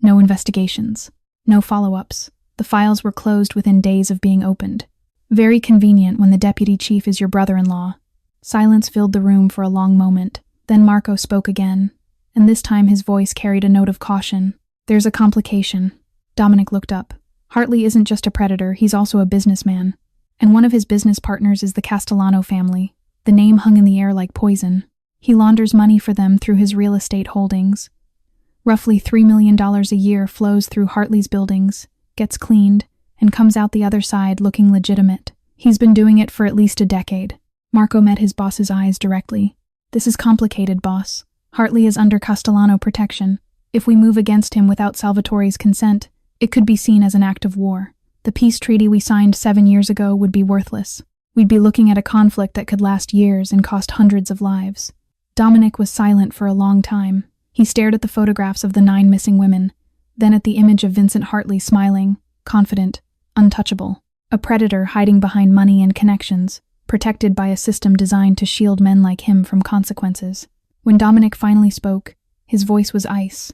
No investigations. No follow-ups. The files were closed within days of being opened. Very convenient when the deputy chief is your brother-in-law. Silence filled the room for a long moment. Then Marco spoke again, and this time his voice carried a note of caution. There's a complication. Dominic looked up. Hartley isn't just a predator, he's also a businessman. And one of his business partners is the Castellano family. The name hung in the air like poison. He launders money for them through his real estate holdings. Roughly $3 million a year flows through Hartley's buildings, gets cleaned, and comes out the other side looking legitimate. He's been doing it for at least a decade. Marco met his boss's eyes directly. This is complicated, boss. Hartley is under Castellano protection. If we move against him without Salvatore's consent, it could be seen as an act of war. The peace treaty we signed 7 years ago would be worthless. We'd be looking at a conflict that could last years and cost hundreds of lives. Dominic was silent for a long time. He stared at the photographs of the 9 missing women, then at the image of Vincent Hartley smiling, confident, untouchable. A predator hiding behind money and connections, protected by a system designed to shield men like him from consequences. When Dominic finally spoke, his voice was ice.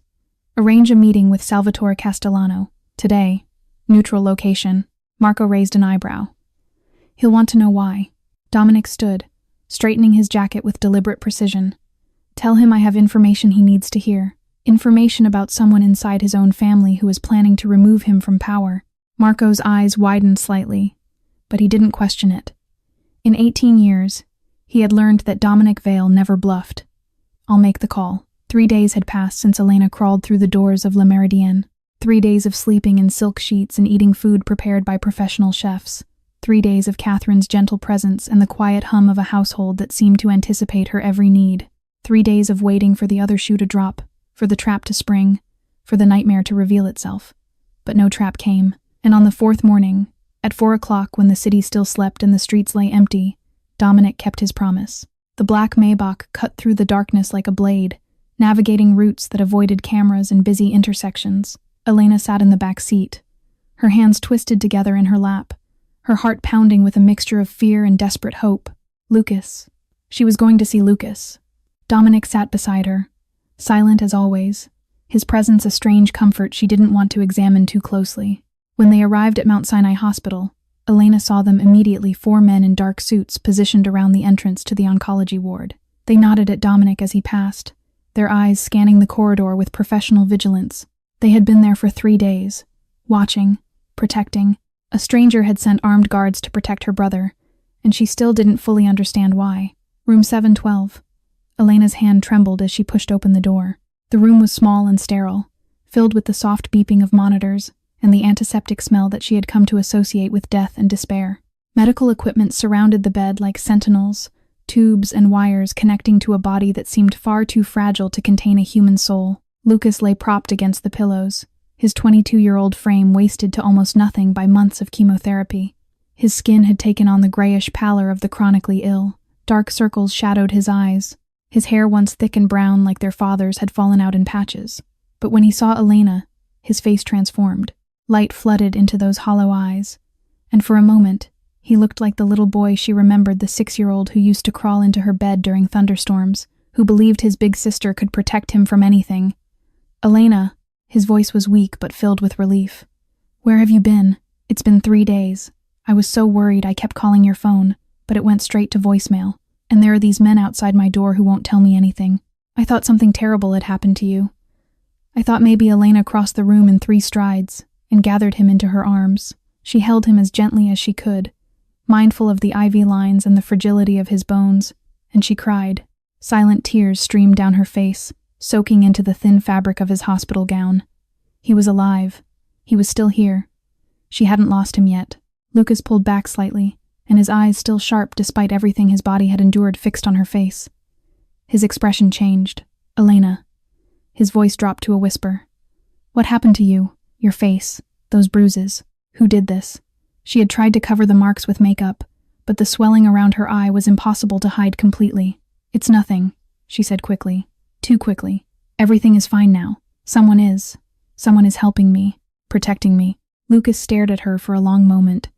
Arrange a meeting with Salvatore Castellano. Today. Neutral location. Marco raised an eyebrow. He'll want to know why. Dominic stood, straightening his jacket with deliberate precision. Tell him I have information he needs to hear. Information about someone inside his own family who is planning to remove him from power. Marco's eyes widened slightly, but he didn't question it. In 18 years, he had learned that Dominic Vale never bluffed. I'll make the call. 3 days had passed since Elena crawled through the doors of Le Méridien. 3 days of sleeping in silk sheets and eating food prepared by professional chefs. 3 days of Catherine's gentle presence and the quiet hum of a household that seemed to anticipate her every need. 3 days of waiting for the other shoe to drop, for the trap to spring, for the nightmare to reveal itself. But no trap came, and on the 4th morning, at 4 o'clock when the city still slept and the streets lay empty, Dominic kept his promise. The black Maybach cut through the darkness like a blade, navigating routes that avoided cameras and busy intersections. Elena sat in the back seat, her hands twisted together in her lap, her heart pounding with a mixture of fear and desperate hope. Lucas. She was going to see Lucas. Dominic sat beside her, silent as always, his presence a strange comfort she didn't want to examine too closely. When they arrived at Mount Sinai Hospital, Elena saw them immediately 4 men in dark suits positioned around the entrance to the oncology ward. They nodded at Dominic as he passed, their eyes scanning the corridor with professional vigilance. They had been there for 3 days, watching, protecting. A stranger had sent armed guards to protect her brother, and she still didn't fully understand why. Room 712. Elena's hand trembled as she pushed open the door. The room was small and sterile, filled with the soft beeping of monitors and the antiseptic smell that she had come to associate with death and despair. Medical equipment surrounded the bed like sentinels, tubes and wires connecting to a body that seemed far too fragile to contain a human soul. Lucas lay propped against the pillows, his 22-year-old frame wasted to almost nothing by months of chemotherapy. His skin had taken on the grayish pallor of the chronically ill. Dark circles shadowed his eyes. His hair, once thick and brown like their father's, had fallen out in patches. But when he saw Elena, his face transformed. Light flooded into those hollow eyes, and for a moment, he looked like the little boy she remembered, the 6-year-old who used to crawl into her bed during thunderstorms, who believed his big sister could protect him from anything. Elena, his voice was weak but filled with relief. Where have you been? It's been 3 days. I was so worried I kept calling your phone, but it went straight to voicemail. And there are these men outside my door who won't tell me anything. I thought something terrible had happened to you. I thought maybe Elena crossed the room in 3 strides and gathered him into her arms. She held him as gently as she could, mindful of the IV lines and the fragility of his bones, and she cried. Silent tears streamed down her face, soaking into the thin fabric of his hospital gown. He was alive. He was still here. She hadn't lost him yet. Lucas pulled back slightly, and his eyes still sharp despite everything his body had endured fixed on her face. His expression changed. Elena. His voice dropped to a whisper. What happened to you? Your face, those bruises. Who did this? She had tried to cover the marks with makeup, but the swelling around her eye was impossible to hide completely. It's nothing, she said quickly. Too quickly. Everything is fine now. Someone is. Someone is helping me, protecting me. Lucas stared at her for a long moment,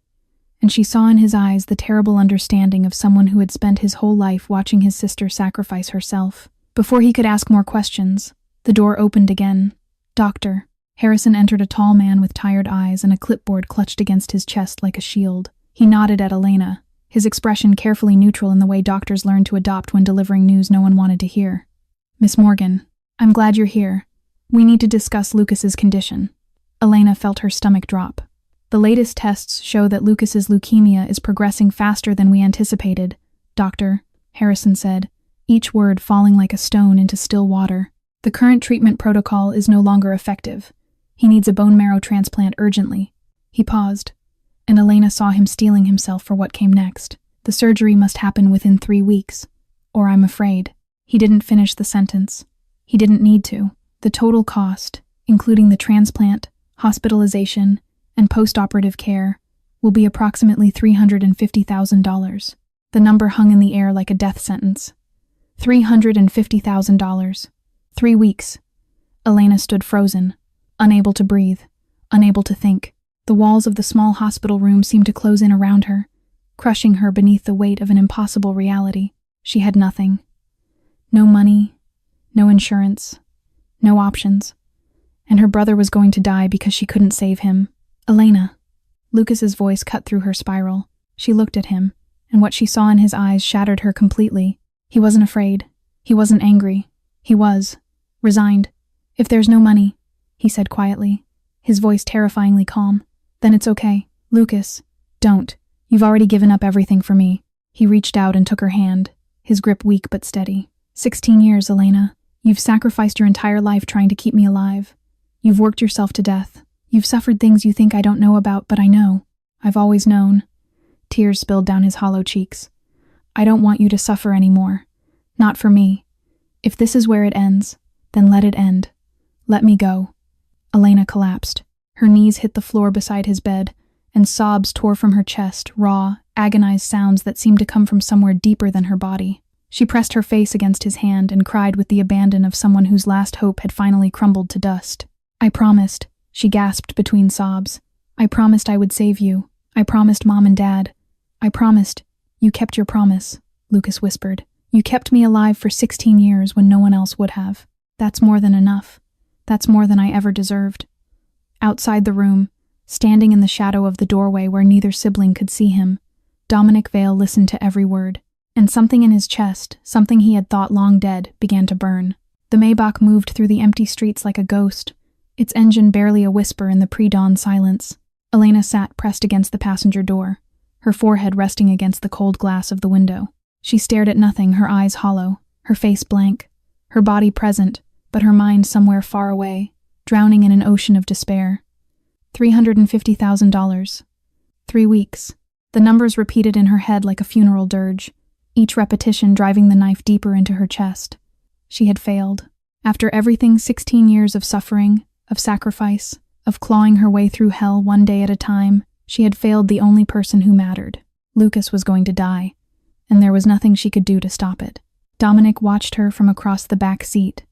and she saw in his eyes the terrible understanding of someone who had spent his whole life watching his sister sacrifice herself. Before he could ask more questions, the door opened again. "Doctor." Harrison entered, a tall man with tired eyes and a clipboard clutched against his chest like a shield. He nodded at Elena, his expression carefully neutral in the way doctors learn to adopt when delivering news no one wanted to hear. "Miss Morgan, I'm glad you're here. We need to discuss Lucas's condition." Elena felt her stomach drop. "The latest tests show that Lucas's leukemia is progressing faster than we anticipated, Doctor," Harrison said, each word falling like a stone into still water. "The current treatment protocol is no longer effective. He needs a bone marrow transplant urgently." He paused, and Elena saw him steeling himself for what came next. "The surgery must happen within 3 weeks, or I'm afraid." He didn't finish the sentence. He didn't need to. The total cost, including the transplant, hospitalization, and post-operative care, will be approximately $350,000. The number hung in the air like a death sentence. $350,000. 3 weeks. Elena stood frozen, unable to breathe, unable to think. The walls of the small hospital room seemed to close in around her, crushing her beneath the weight of an impossible reality. She had nothing. No money, no insurance, no options. And her brother was going to die because she couldn't save him. "Elena." Lucas's voice cut through her spiral. She looked at him, and what she saw in his eyes shattered her completely. He wasn't afraid. He wasn't angry. He was resigned. "If there's no money," he said quietly, his voice terrifyingly calm, "then it's okay. Lucas, don't. You've already given up everything for me." He reached out and took her hand, his grip weak but steady. 16 years, Elena. You've sacrificed your entire life trying to keep me alive. You've worked yourself to death. You've suffered things you think I don't know about, but I know. I've always known." Tears spilled down his hollow cheeks. "I don't want you to suffer anymore. Not for me. If this is where it ends, then let it end. Let me go." Elena collapsed. Her knees hit the floor beside his bed, and sobs tore from her chest, raw, agonized sounds that seemed to come from somewhere deeper than her body. She pressed her face against his hand and cried with the abandon of someone whose last hope had finally crumbled to dust. "I promised," she gasped between sobs. "I promised I would save you. I promised Mom and Dad. I promised." "You kept your promise," Lucas whispered. "You kept me alive for 16 years when no one else would have. That's more than enough. That's more than I ever deserved." Outside the room, standing in the shadow of the doorway where neither sibling could see him, Dominic Vale listened to every word. And something in his chest, something he had thought long dead, began to burn. The Maybach moved through the empty streets like a ghost, its engine barely a whisper in the pre-dawn silence. Elena sat pressed against the passenger door, her forehead resting against the cold glass of the window. She stared at nothing, her eyes hollow, her face blank, her body present, but her mind somewhere far away, drowning in an ocean of despair. $350,000. 3 weeks. The numbers repeated in her head like a funeral dirge, each repetition driving the knife deeper into her chest. She had failed. After everything, 16 years of suffering, of sacrifice, of clawing her way through hell one day at a time, she had failed the only person who mattered. Lucas was going to die, and there was nothing she could do to stop it. Dominic watched her from across the back seat,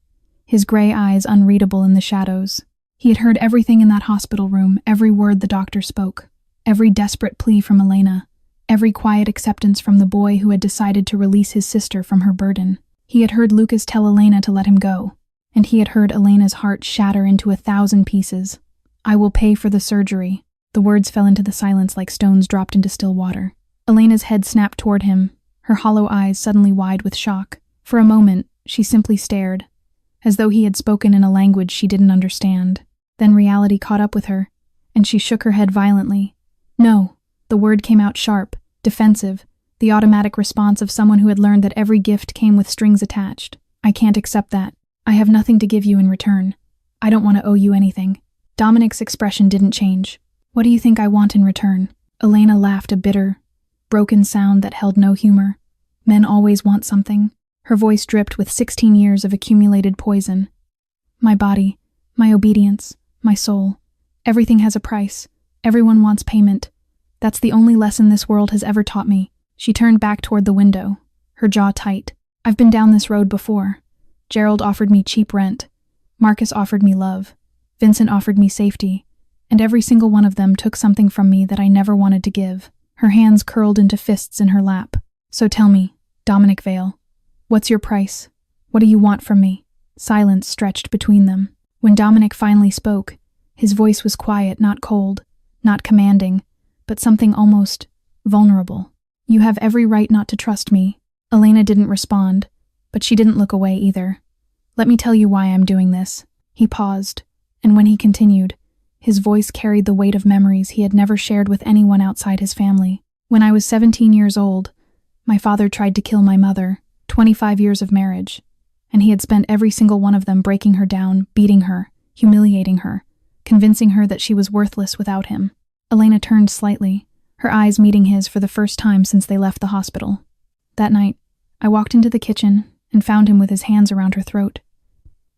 his gray eyes unreadable in the shadows. He had heard everything in that hospital room, every word the doctor spoke, every desperate plea from Elena, every quiet acceptance from the boy who had decided to release his sister from her burden. He had heard Lucas tell Elena to let him go, and he had heard Elena's heart shatter into 1,000 pieces. "I will pay for the surgery." The words fell into the silence like stones dropped into still water. Elena's head snapped toward him, her hollow eyes suddenly wide with shock. For a moment, she simply stared, as though he had spoken in a language she didn't understand. Then reality caught up with her, and she shook her head violently. "No." The word came out sharp, defensive, the automatic response of someone who had learned that every gift came with strings attached. "I can't accept that. I have nothing to give you in return. I don't want to owe you anything." Dominic's expression didn't change. "What do you think I want in return?" Elena laughed, a bitter, broken sound that held no humor. "Men always want something." Her voice dripped with 16 years of accumulated poison. "My body, my obedience, my soul. Everything has a price. Everyone wants payment. That's the only lesson this world has ever taught me." She turned back toward the window, her jaw tight. "I've been down this road before. Gerald offered me cheap rent. Marcus offered me love. Vincent offered me safety. And every single one of them took something from me that I never wanted to give. Her hands curled into fists in her lap. So tell me, Dominic Vale, what's your price? What do you want from me? Silence stretched between them. When Dominic finally spoke, his voice was quiet, not cold, not commanding, but something almost vulnerable. You have every right not to trust me. Elena didn't respond, but she didn't look away either. Let me tell you why I'm doing this. He paused, and when he continued, his voice carried the weight of memories he had never shared with anyone outside his family. When I was 17 years old, my father tried to kill my mother, 25 years of marriage, and he had spent every single one of them breaking her down, beating her, humiliating her, convincing her that she was worthless without him. Elena turned slightly, her eyes meeting his for the first time since they left the hospital. That night, I walked into the kitchen and found him with his hands around her throat.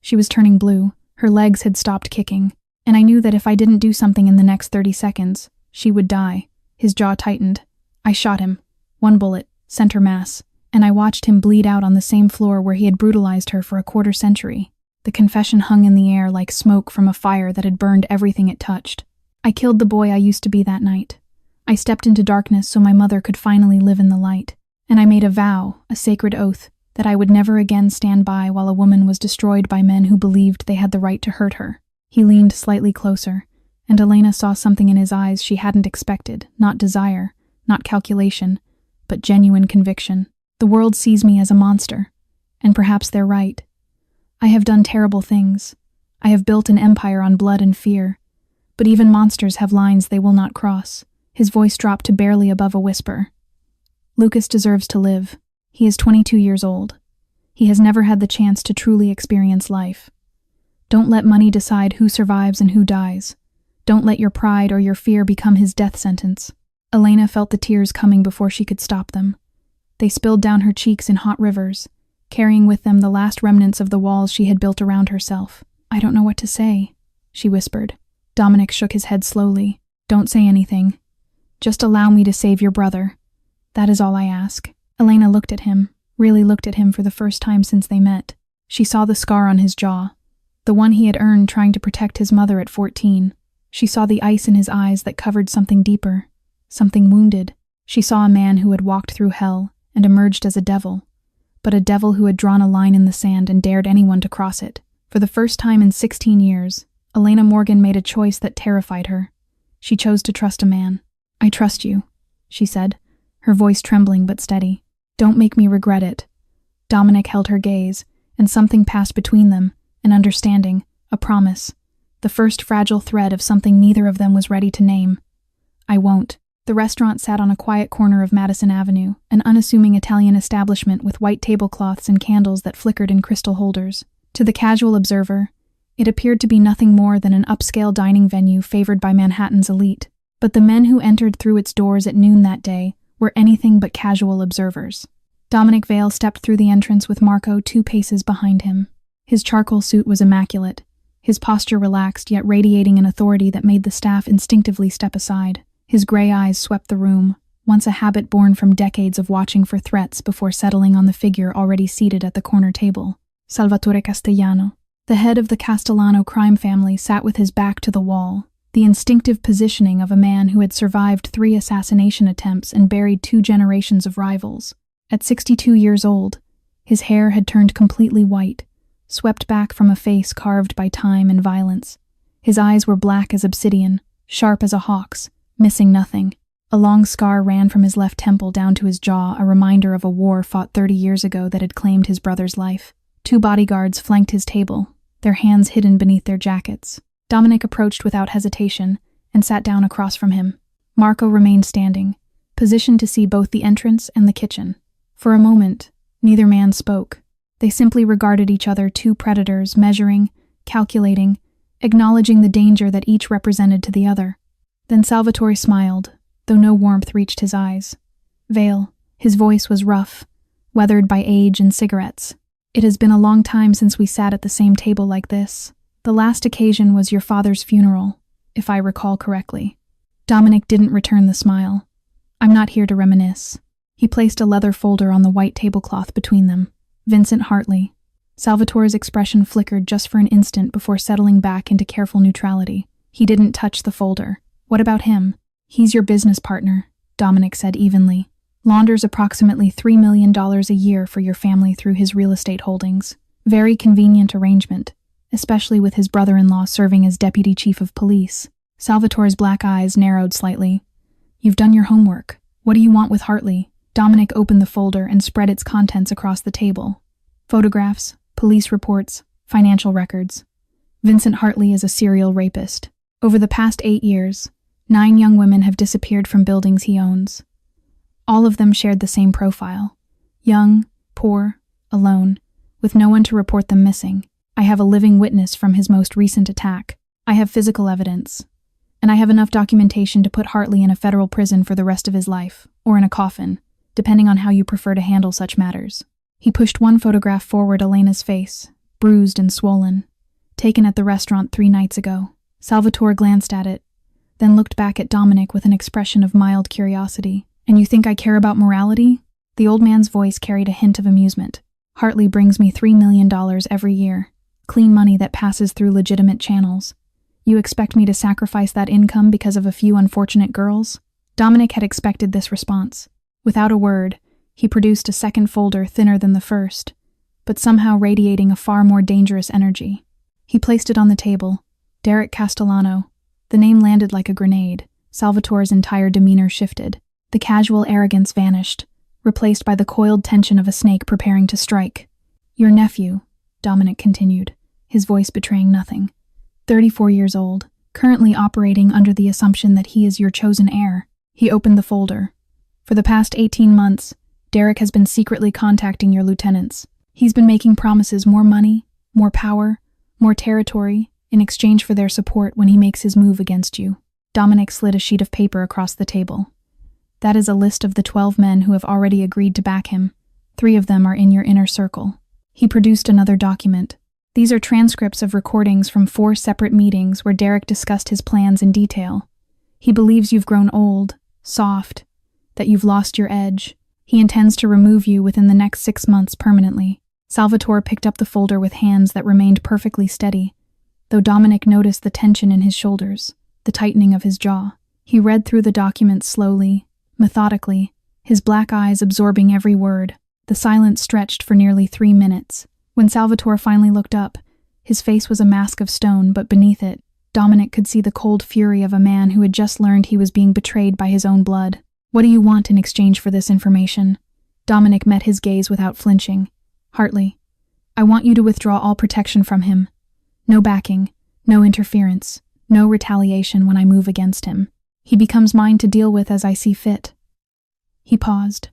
She was turning blue, her legs had stopped kicking, and I knew that if I didn't do something in the next 30 seconds, she would die. His jaw tightened. I shot him. One bullet, center mass, and I watched him bleed out on the same floor where he had brutalized her for a quarter century. The confession hung in the air like smoke from a fire that had burned everything it touched. I killed the boy I used to be that night. I stepped into darkness so my mother could finally live in the light. And I made a vow, a sacred oath, that I would never again stand by while a woman was destroyed by men who believed they had the right to hurt her. He leaned slightly closer, and Elena saw something in his eyes she hadn't expected, not desire, not calculation, but genuine conviction. The world sees me as a monster, and perhaps they're right. I have done terrible things. I have built an empire on blood and fear, but even monsters have lines they will not cross. His voice dropped to barely above a whisper. Lucas deserves to live. He is 22 years old. He has never had the chance to truly experience life. Don't let money decide who survives and who dies. Don't let your pride or your fear become his death sentence. Elena felt the tears coming before she could stop them. They spilled down her cheeks in hot rivers, carrying with them the last remnants of the walls she had built around herself. I don't know what to say, she whispered. Dominic shook his head slowly. Don't say anything. Just allow me to save your brother. That is all I ask. Elena looked at him, really looked at him for the first time since they met. She saw the scar on his jaw, the one he had earned trying to protect his mother at 14. She saw the ice in his eyes that covered something deeper, something wounded. She saw a man who had walked through hell and emerged as a devil, but a devil who had drawn a line in the sand and dared anyone to cross it. For the first time in 16 years, Elena Morgan made a choice that terrified her. She chose to trust a man. I trust you, she said, her voice trembling but steady. Don't make me regret it. Dominic held her gaze, and something passed between them, an understanding, a promise, the first fragile thread of something neither of them was ready to name. I won't. The restaurant sat on a quiet corner of Madison Avenue, an unassuming Italian establishment with white tablecloths and candles that flickered in crystal holders. To the casual observer, it appeared to be nothing more than an upscale dining venue favored by Manhattan's elite. But the men who entered through its doors at noon that day were anything but casual observers. Dominic Vale stepped through the entrance with Marco 2 paces behind him. His charcoal suit was immaculate, his posture relaxed yet radiating an authority that made the staff instinctively step aside. His gray eyes swept the room, once a habit born from decades of watching for threats before settling on the figure already seated at the corner table. Salvatore Castellano. The head of the Castellano crime family sat with his back to the wall, the instinctive positioning of a man who had survived 3 assassination attempts and buried 2 generations of rivals. At 62 years old, his hair had turned completely white, swept back from a face carved by time and violence. His eyes were black as obsidian, sharp as a hawk's, missing nothing. A long scar ran from his left temple down to his jaw, a reminder of a war fought 30 years ago that had claimed his brother's life. 2 bodyguards flanked his table, their hands hidden beneath their jackets. Dominic approached without hesitation and sat down across from him. Marco remained standing, positioned to see both the entrance and the kitchen. For a moment, neither man spoke. They simply regarded each other, 2 predators, measuring, calculating, acknowledging the danger that each represented to the other. Then Salvatore smiled, though no warmth reached his eyes. Vale, his voice was rough, weathered by age and cigarettes. It has been a long time since we sat at the same table like this. The last occasion was your father's funeral, if I recall correctly. Dominic didn't return the smile. I'm not here to reminisce. He placed a leather folder on the white tablecloth between them. Vincent Hartley. Salvatore's expression flickered just for an instant before settling back into careful neutrality. He didn't touch the folder. What about him? He's your business partner. Dominic said evenly. Launders approximately $3 million a year for your family through his real estate holdings. Very convenient arrangement, especially with his brother-in-law serving as deputy chief of police. Salvatore's black eyes narrowed slightly. You've done your homework. What do you want with Hartley? Dominic opened the folder and spread its contents across the table. Photographs, police reports, financial records. Vincent Hartley is a serial rapist. Over the past 8 years, 9 young women have disappeared from buildings he owns. All of them shared the same profile. Young, poor, alone, with no one to report them missing. I have a living witness from his most recent attack. I have physical evidence. And I have enough documentation to put Hartley in a federal prison for the rest of his life, or in a coffin, depending on how you prefer to handle such matters. He pushed one photograph forward Elena's face, bruised and swollen, taken at the restaurant 3 nights ago. Salvatore glanced at it, then looked back at Dominic with an expression of mild curiosity. And you think I care about morality? The old man's voice carried a hint of amusement. Hartley brings me $3 million every year, clean money that passes through legitimate channels. You expect me to sacrifice that income because of a few unfortunate girls? Dominic had expected this response. Without a word, he produced a second folder thinner than the first, but somehow radiating a far more dangerous energy. He placed it on the table. Derek Castellano. The name landed like a grenade. Salvatore's entire demeanor shifted. The casual arrogance vanished, replaced by the coiled tension of a snake preparing to strike. Your nephew, Dominic continued, his voice betraying nothing. 34 years old, currently operating under the assumption that he is your chosen heir. He opened the folder. For the past 18 months, Derek has been secretly contacting your lieutenants. He's been making promises more money, more power, more territory, in exchange for their support when he makes his move against you. Dominic slid a sheet of paper across the table. That is a list of the 12 men who have already agreed to back him. 3 of them are in your inner circle. He produced another document. These are transcripts of recordings from 4 separate meetings where Derek discussed his plans in detail. He believes you've grown old, soft, that you've lost your edge. He intends to remove you within the next 6 months permanently. Salvatore picked up the folder with hands that remained perfectly steady, though Dominic noticed the tension in his shoulders, the tightening of his jaw. He read through the document slowly, methodically, his black eyes absorbing every word. The silence stretched for nearly 3 minutes. When Salvatore finally looked up, his face was a mask of stone, but beneath it, Dominic could see the cold fury of a man who had just learned he was being betrayed by his own blood. What do you want in exchange for this information? Dominic met his gaze without flinching. Hartley, I want you to withdraw all protection from him. No backing, no interference, no retaliation when I move against him. He becomes mine to deal with as I see fit. He paused.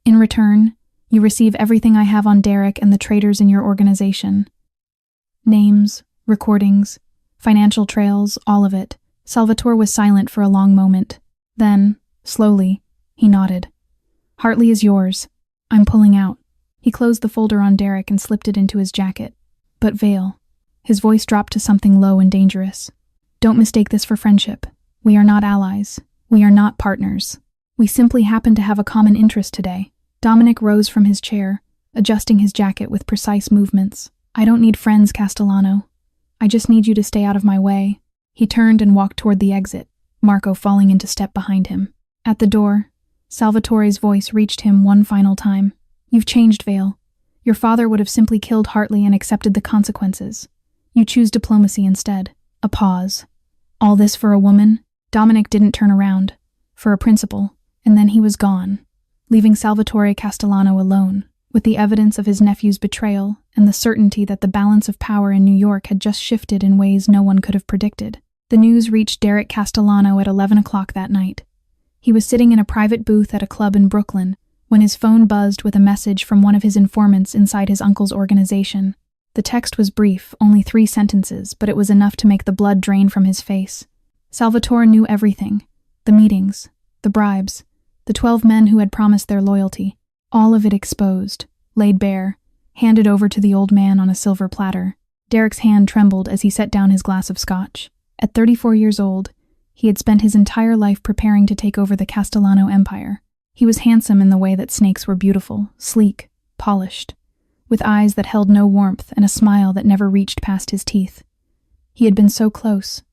In return, you receive everything I have on Derek and the traitors in your organization. Names, recordings, financial trails, all of it. Salvatore was silent for a long moment. Then, slowly, he nodded. Hartley is yours. I'm pulling out. He closed the folder on Derek and slipped it into his jacket. But Vale. His voice dropped to something low and dangerous. Don't mistake this for friendship. We are not allies. We are not partners. We simply happen to have a common interest today. Dominic rose from his chair, adjusting his jacket with precise movements. I don't need friends, Castellano. I just need you to stay out of my way. He turned and walked toward the exit, Marco falling into step behind him. At the door, Salvatore's voice reached him one final time. You've changed, Vale. Your father would have simply killed Hartley and accepted the consequences. You choose diplomacy instead. A pause. All this for a woman? Dominic didn't turn around. For a principal. And then he was gone, leaving Salvatore Castellano alone, with the evidence of his nephew's betrayal and the certainty that the balance of power in New York had just shifted in ways no one could have predicted. The news reached Derek Castellano at 11 o'clock that night. He was sitting in a private booth at a club in Brooklyn when his phone buzzed with a message from one of his informants inside his uncle's organization. The text was brief, only 3 sentences, but it was enough to make the blood drain from his face. Salvatore knew everything. The meetings, the bribes, the 12 men who had promised their loyalty. All of it exposed, laid bare, handed over to the old man on a silver platter. Derek's hand trembled as he set down his glass of scotch. At 34 years old, he had spent his entire life preparing to take over the Castellano empire. He was handsome in the way that snakes were beautiful, sleek, polished, with eyes that held no warmth and a smile that never reached past his teeth. He had been so close,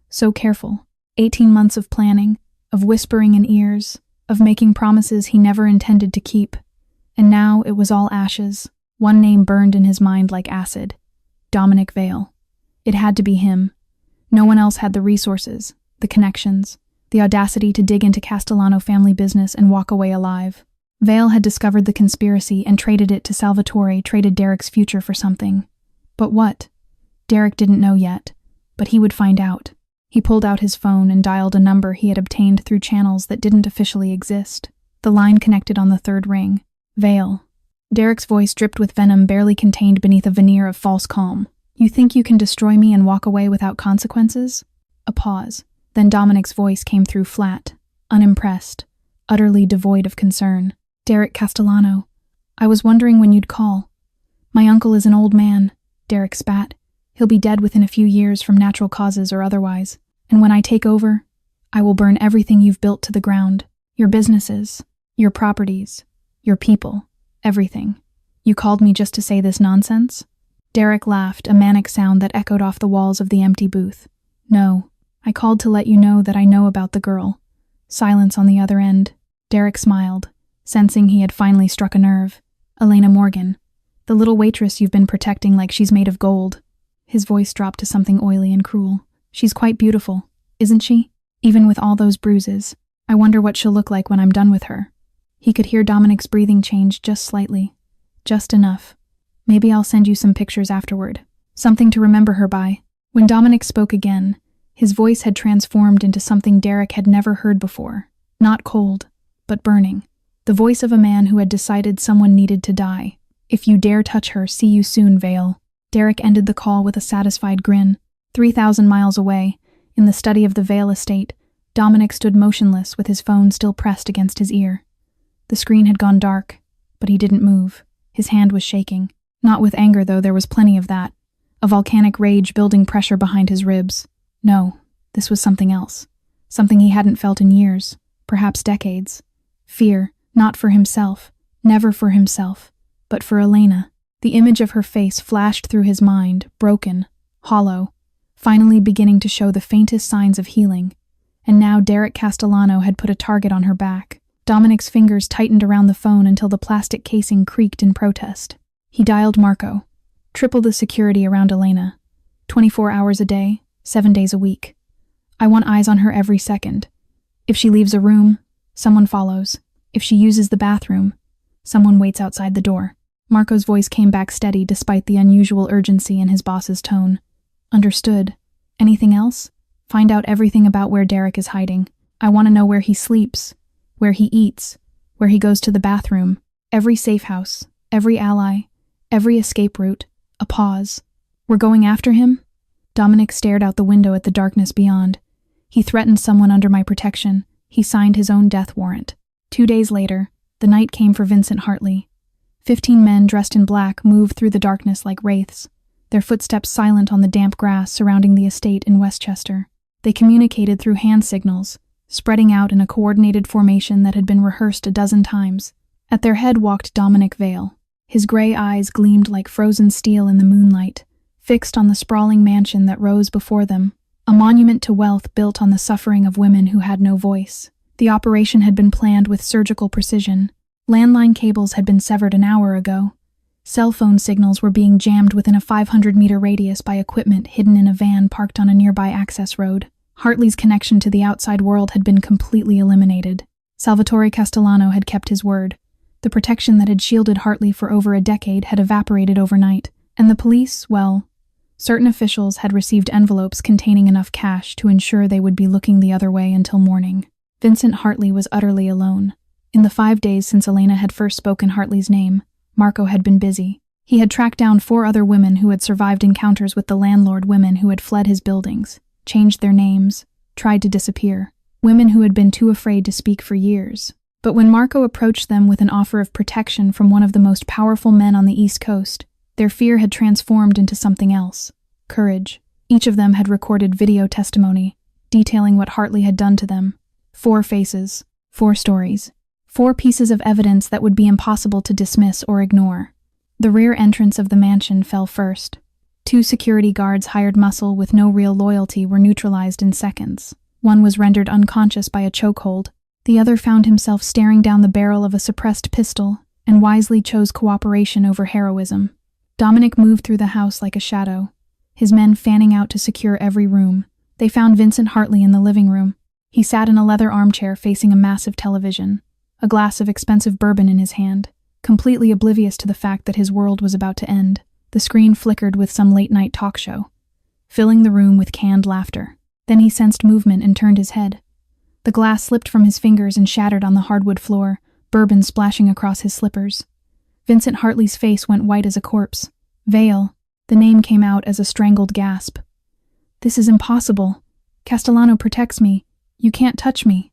so careful. 18 months of planning, of whispering in ears, of making promises he never intended to keep. And now it was all ashes. One name burned in his mind like acid. Dominic Vale. It had to be him. No one else had the resources, the connections, the audacity to dig into Castellano family business and walk away alive. Vale had discovered the conspiracy and traded it to Salvatore, traded Derek's future for something. But what? Derek didn't know yet, but he would find out. He pulled out his phone and dialed a number he had obtained through channels that didn't officially exist. The line connected on the third ring. Vale. Derek's voice dripped with venom barely contained beneath a veneer of false calm. You think you can destroy me and walk away without consequences? A pause. Then Dominic's voice came through flat, unimpressed, utterly devoid of concern. Derek Castellano. I was wondering when you'd call. My uncle is an old man, Derek spat. He'll be dead within a few years from natural causes or otherwise. And when I take over, I will burn everything you've built to the ground. Your businesses, your properties, your people, everything. You called me just to say this nonsense? Derek laughed, a manic sound that echoed off the walls of the empty booth. No, I called to let you know that I know about the girl. Silence on the other end. Derek smiled, sensing he had finally struck a nerve. Elena Morgan, the little waitress you've been protecting like she's made of gold. His voice dropped to something oily and cruel. She's quite beautiful, isn't she? Even with all those bruises. I wonder what she'll look like when I'm done with her. He could hear Dominic's breathing change just slightly. Just enough. Maybe I'll send you some pictures afterward. Something to remember her by. When Dominic spoke again, his voice had transformed into something Derek had never heard before. Not cold, but burning. The voice of a man who had decided someone needed to die. If you dare touch her, see you soon, Vale. Derek ended the call with a satisfied grin. 3,000 miles away, in the study of the Vale estate, Dominic stood motionless with his phone still pressed against his ear. The screen had gone dark, but he didn't move. His hand was shaking. Not with anger, though there was plenty of that. A volcanic rage building pressure behind his ribs. No, this was something else. Something he hadn't felt in years, perhaps decades. Fear, not for himself, never for himself, but for Elena. The image of her face flashed through his mind, broken, hollow, finally beginning to show the faintest signs of healing. And now Derek Castellano had put a target on her back. Dominic's fingers tightened around the phone until the plastic casing creaked in protest. He dialed Marco. Triple the security around Elena. 24 hours a day, 7 days a week. I want eyes on her every second. If she leaves a room, someone follows. If she uses the bathroom, someone waits outside the door. Marco's voice came back steady despite the unusual urgency in his boss's tone. Understood. Anything else? Find out everything about where Derek is hiding. I want to know where he sleeps, where he eats, where he goes to the bathroom. Every safe house, every ally, every escape route. A pause. We're going after him? Dominic stared out the window at the darkness beyond. He threatened someone under my protection. He signed his own death warrant. 2 days later, the night came for Vincent Hartley. 15 men dressed in black moved through the darkness like wraiths, their footsteps silent on the damp grass surrounding the estate in Westchester. They communicated through hand signals, spreading out in a coordinated formation that had been rehearsed a dozen times. At their head walked Dominic Vale. His gray eyes gleamed like frozen steel in the moonlight, fixed on the sprawling mansion that rose before them, a monument to wealth built on the suffering of women who had no voice. The operation had been planned with surgical precision. Landline cables had been severed an hour ago. Cell phone signals were being jammed within a 500-meter radius by equipment hidden in a van parked on a nearby access road. Hartley's connection to the outside world had been completely eliminated. Salvatore Castellano had kept his word. The protection that had shielded Hartley for over a decade had evaporated overnight, and the police, well, certain officials had received envelopes containing enough cash to ensure they would be looking the other way until morning. Vincent Hartley was utterly alone. In the 5 days since Elena had first spoken Hartley's name, Marco had been busy. He had tracked down 4 other women who had survived encounters with the landlord women who had fled his buildings, changed their names, tried to disappear. Women who had been too afraid to speak for years. But when Marco approached them with an offer of protection from one of the most powerful men on the East Coast, their fear had transformed into something else. Courage. Each of them had recorded video testimony, detailing what Hartley had done to them. 4 faces, 4 stories, 4 pieces of evidence that would be impossible to dismiss or ignore. The rear entrance of the mansion fell first. 2 security guards hired muscle with no real loyalty were neutralized in seconds. One was rendered unconscious by a chokehold. The other found himself staring down the barrel of a suppressed pistol and wisely chose cooperation over heroism. Dominic moved through the house like a shadow, his men fanning out to secure every room. They found Vincent Hartley in the living room. He sat in a leather armchair facing a massive television, a glass of expensive bourbon in his hand, completely oblivious to the fact that his world was about to end. The screen flickered with some late-night talk show, filling the room with canned laughter. Then he sensed movement and turned his head. The glass slipped from his fingers and shattered on the hardwood floor, bourbon splashing across his slippers. Vincent Hartley's face went white as a corpse. Vale. The name came out as a strangled gasp. This is impossible. Castellano protects me. You can't touch me.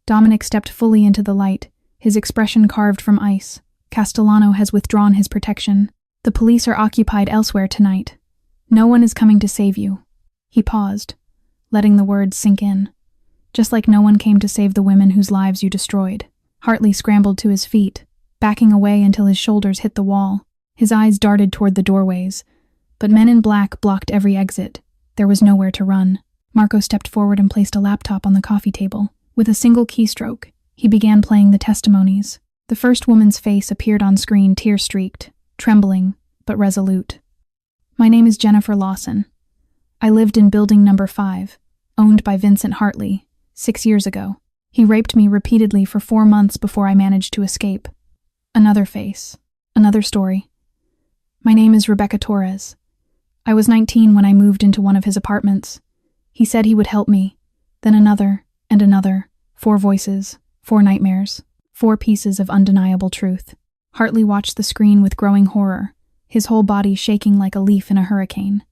Dominic stepped fully into the light, his expression carved from ice. Castellano has withdrawn his protection. The police are occupied elsewhere tonight. No one is coming to save you. He paused, letting the words sink in. Just like no one came to save the women whose lives you destroyed. Hartley scrambled to his feet, backing away until his shoulders hit the wall. His eyes darted toward the doorways, but men in black blocked every exit. There was nowhere to run. Marco stepped forward and placed a laptop on the coffee table. With a single keystroke, he began playing the testimonies. The first woman's face appeared on screen, tear-streaked, trembling, but resolute. My name is Jennifer Lawson. I lived in building number 5, owned by Vincent Hartley, 6 years ago. He raped me repeatedly for 4 months before I managed to escape. Another face. Another story. My name is Rebecca Torres. I was 19 when I moved into one of his apartments. He said he would help me. Then another, and another. 4 voices, 4 nightmares, 4 pieces of undeniable truth. Hartley watched the screen with growing horror, his whole body shaking like a leaf in a hurricane.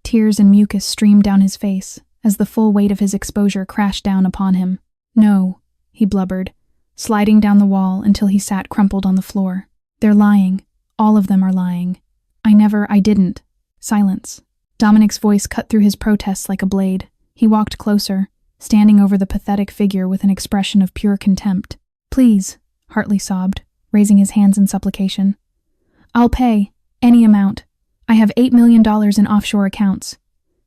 Tears and mucus streamed down his face as the full weight of his exposure crashed down upon him. No, he blubbered, sliding down the wall until he sat crumpled on the floor. They're lying. All of them are lying. I didn't. Silence. Dominic's voice cut through his protests like a blade. He walked closer, standing over the pathetic figure with an expression of pure contempt. Please, Hartley sobbed, raising his hands in supplication. I'll pay. Any amount. I have $8 million in offshore accounts.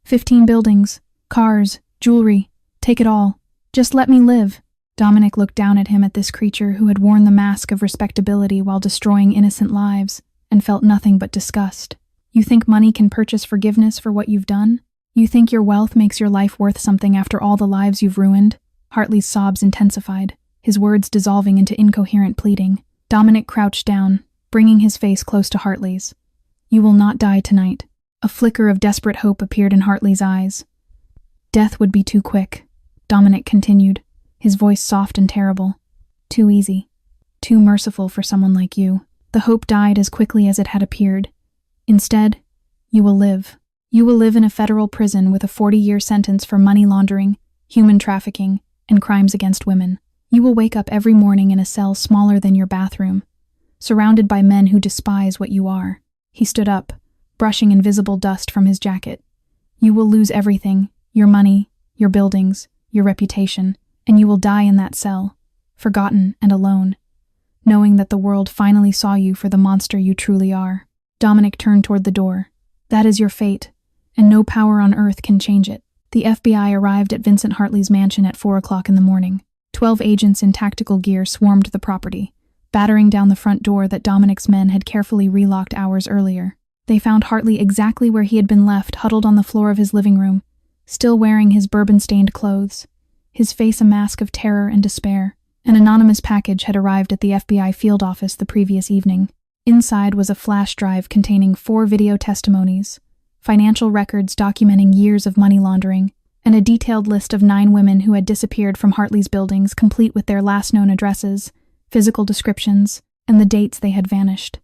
15 buildings, cars, jewelry. Take it all. Just let me live. Dominic looked down at him, at this creature who had worn the mask of respectability while destroying innocent lives, and felt nothing but disgust. You think money can purchase forgiveness for what you've done? You think your wealth makes your life worth something after all the lives you've ruined? Hartley's sobs intensified, his words dissolving into incoherent pleading. Dominic crouched down, bringing his face close to Hartley's. You will not die tonight. A flicker of desperate hope appeared in Hartley's eyes. Death would be too quick, Dominic continued, his voice soft and terrible. Too easy. Too merciful for someone like you. The hope died as quickly as it had appeared. Instead, you will live. You will live in a federal prison with a 40-year sentence for money laundering, human trafficking, and crimes against women. You will wake up every morning in a cell smaller than your bathroom, surrounded by men who despise what you are. He stood up, brushing invisible dust from his jacket. You will lose everything, your money, your buildings, your reputation, and you will die in that cell, forgotten and alone, knowing that the world finally saw you for the monster you truly are. Dominic turned toward the door. That is your fate, and no power on earth can change it. The FBI arrived at Vincent Hartley's mansion at 4 o'clock in the morning. 12 agents in tactical gear swarmed the property, battering down the front door that Dominic's men had carefully relocked hours earlier. They found Hartley exactly where he had been left, huddled on the floor of his living room, still wearing his bourbon-stained clothes, his face a mask of terror and despair. An anonymous package had arrived at the FBI field office the previous evening. Inside was a flash drive containing 4 video testimonies, financial records documenting years of money laundering, and a detailed list of 9 women who had disappeared from Hartley's buildings, complete with their last known addresses, physical descriptions, and the dates they had vanished.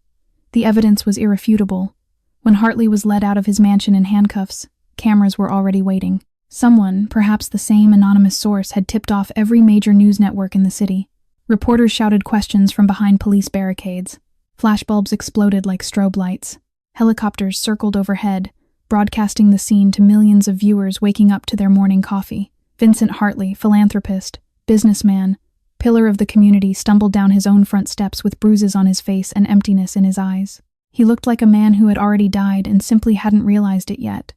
The evidence was irrefutable. When Hartley was led out of his mansion in handcuffs, cameras were already waiting. Someone, perhaps the same anonymous source, had tipped off every major news network in the city. Reporters shouted questions from behind police barricades. Flashbulbs exploded like strobe lights. Helicopters circled overhead, broadcasting the scene to millions of viewers waking up to their morning coffee. Vincent Hartley, philanthropist, businessman, pillar of the community, stumbled down his own front steps with bruises on his face and emptiness in his eyes. He looked like a man who had already died and simply hadn't realized it yet.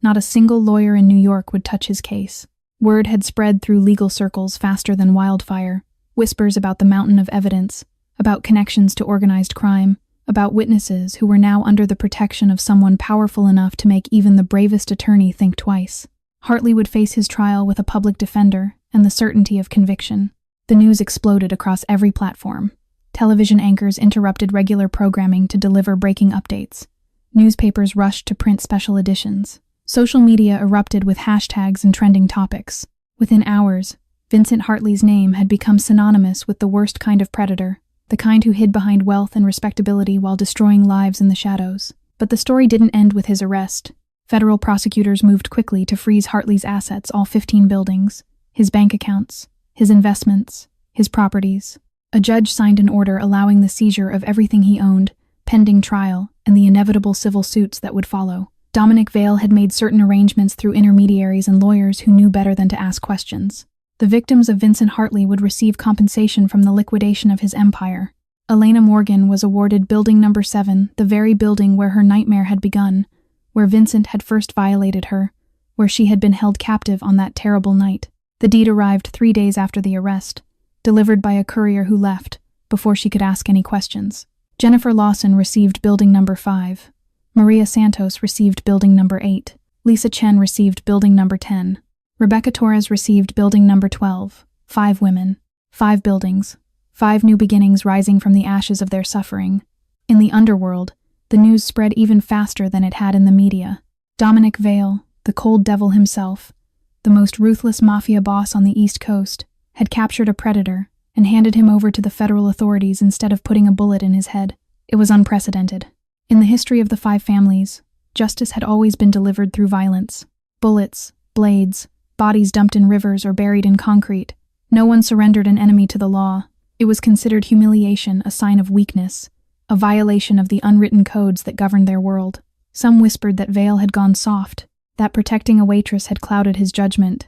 Not a single lawyer in New York would touch his case. Word had spread through legal circles faster than wildfire. Whispers about the mountain of evidence, about connections to organized crime, about witnesses who were now under the protection of someone powerful enough to make even the bravest attorney think twice. Hartley would face his trial with a public defender and the certainty of conviction. The news exploded across every platform. Television anchors interrupted regular programming to deliver breaking updates. Newspapers rushed to print special editions. Social media erupted with hashtags and trending topics. Within hours, Vincent Hartley's name had become synonymous with the worst kind of predator, the kind who hid behind wealth and respectability while destroying lives in the shadows. But the story didn't end with his arrest. Federal prosecutors moved quickly to freeze Hartley's assets, all 15 buildings, his bank accounts, his investments, his properties. A judge signed an order allowing the seizure of everything he owned, pending trial and the inevitable civil suits that would follow. Dominic Vale had made certain arrangements through intermediaries and lawyers who knew better than to ask questions. The victims of Vincent Hartley would receive compensation from the liquidation of his empire. Elena Morgan was awarded Building No. 7, the very building where her nightmare had begun, where Vincent had first violated her, where she had been held captive on that terrible night. The deed arrived 3 days after the arrest, delivered by a courier who left, before she could ask any questions. Jennifer Lawson received Building No. 5. Maria Santos received Building No. 8. Lisa Chen received Building No. 10. Rebecca Torres received Building No. 12. 5 women, 5 buildings, 5 new beginnings rising from the ashes of their suffering. In the underworld, the news spread even faster than it had in the media. Dominic Vale, the cold devil himself, the most ruthless mafia boss on the East Coast, had captured a predator and handed him over to the federal authorities instead of putting a bullet in his head. It was unprecedented. In the history of the 5 families, justice had always been delivered through violence. Bullets, blades, bodies dumped in rivers or buried in concrete. No one surrendered an enemy to the law. It was considered humiliation, a sign of weakness, a violation of the unwritten codes that governed their world. Some whispered that Vale had gone soft, that protecting a waitress had clouded his judgment.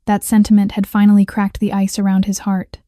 That sentiment had finally cracked the ice around his heart.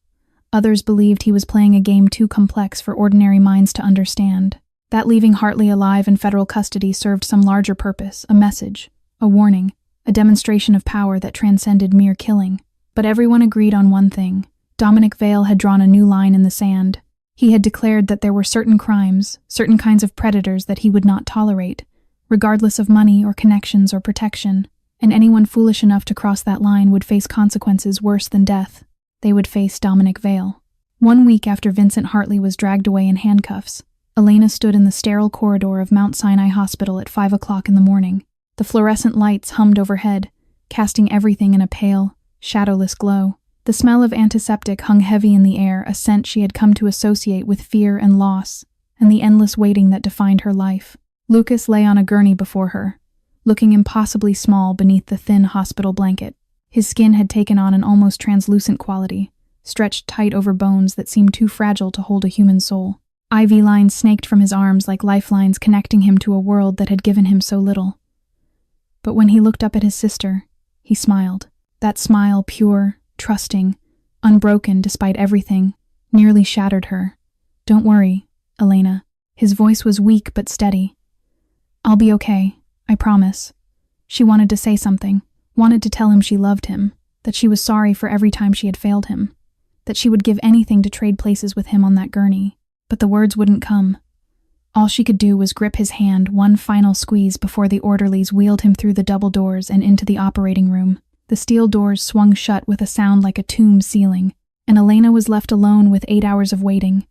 Others believed he was playing a game too complex for ordinary minds to understand. That leaving Hartley alive in federal custody served some larger purpose, a message, a warning, a demonstration of power that transcended mere killing. But everyone agreed on one thing. Dominic Vale had drawn a new line in the sand. He had declared that there were certain crimes, certain kinds of predators that he would not tolerate, regardless of money or connections or protection, and anyone foolish enough to cross that line would face consequences worse than death. They would face Dominic Vale. 1 week after Vincent Hartley was dragged away in handcuffs, Elena stood in the sterile corridor of Mount Sinai Hospital at 5 o'clock in the morning. The fluorescent lights hummed overhead, casting everything in a pale, shadowless glow. The smell of antiseptic hung heavy in the air, a scent she had come to associate with fear and loss, and the endless waiting that defined her life. Lucas lay on a gurney before her, looking impossibly small beneath the thin hospital blanket. His skin had taken on an almost translucent quality, stretched tight over bones that seemed too fragile to hold a human soul. IV lines snaked from his arms like lifelines connecting him to a world that had given him so little. But when he looked up at his sister, he smiled. That smile, pure, trusting, unbroken despite everything, nearly shattered her. "Don't worry, Elena." His voice was weak but steady. "I'll be okay, I promise." She wanted to say something, wanted to tell him she loved him, that she was sorry for every time she had failed him, that she would give anything to trade places with him on that gurney. But the words wouldn't come. All she could do was grip his hand one final squeeze before the orderlies wheeled him through the double doors and into the operating room. The steel doors swung shut with a sound like a tomb ceiling, and Elena was left alone with 8 hours of waiting.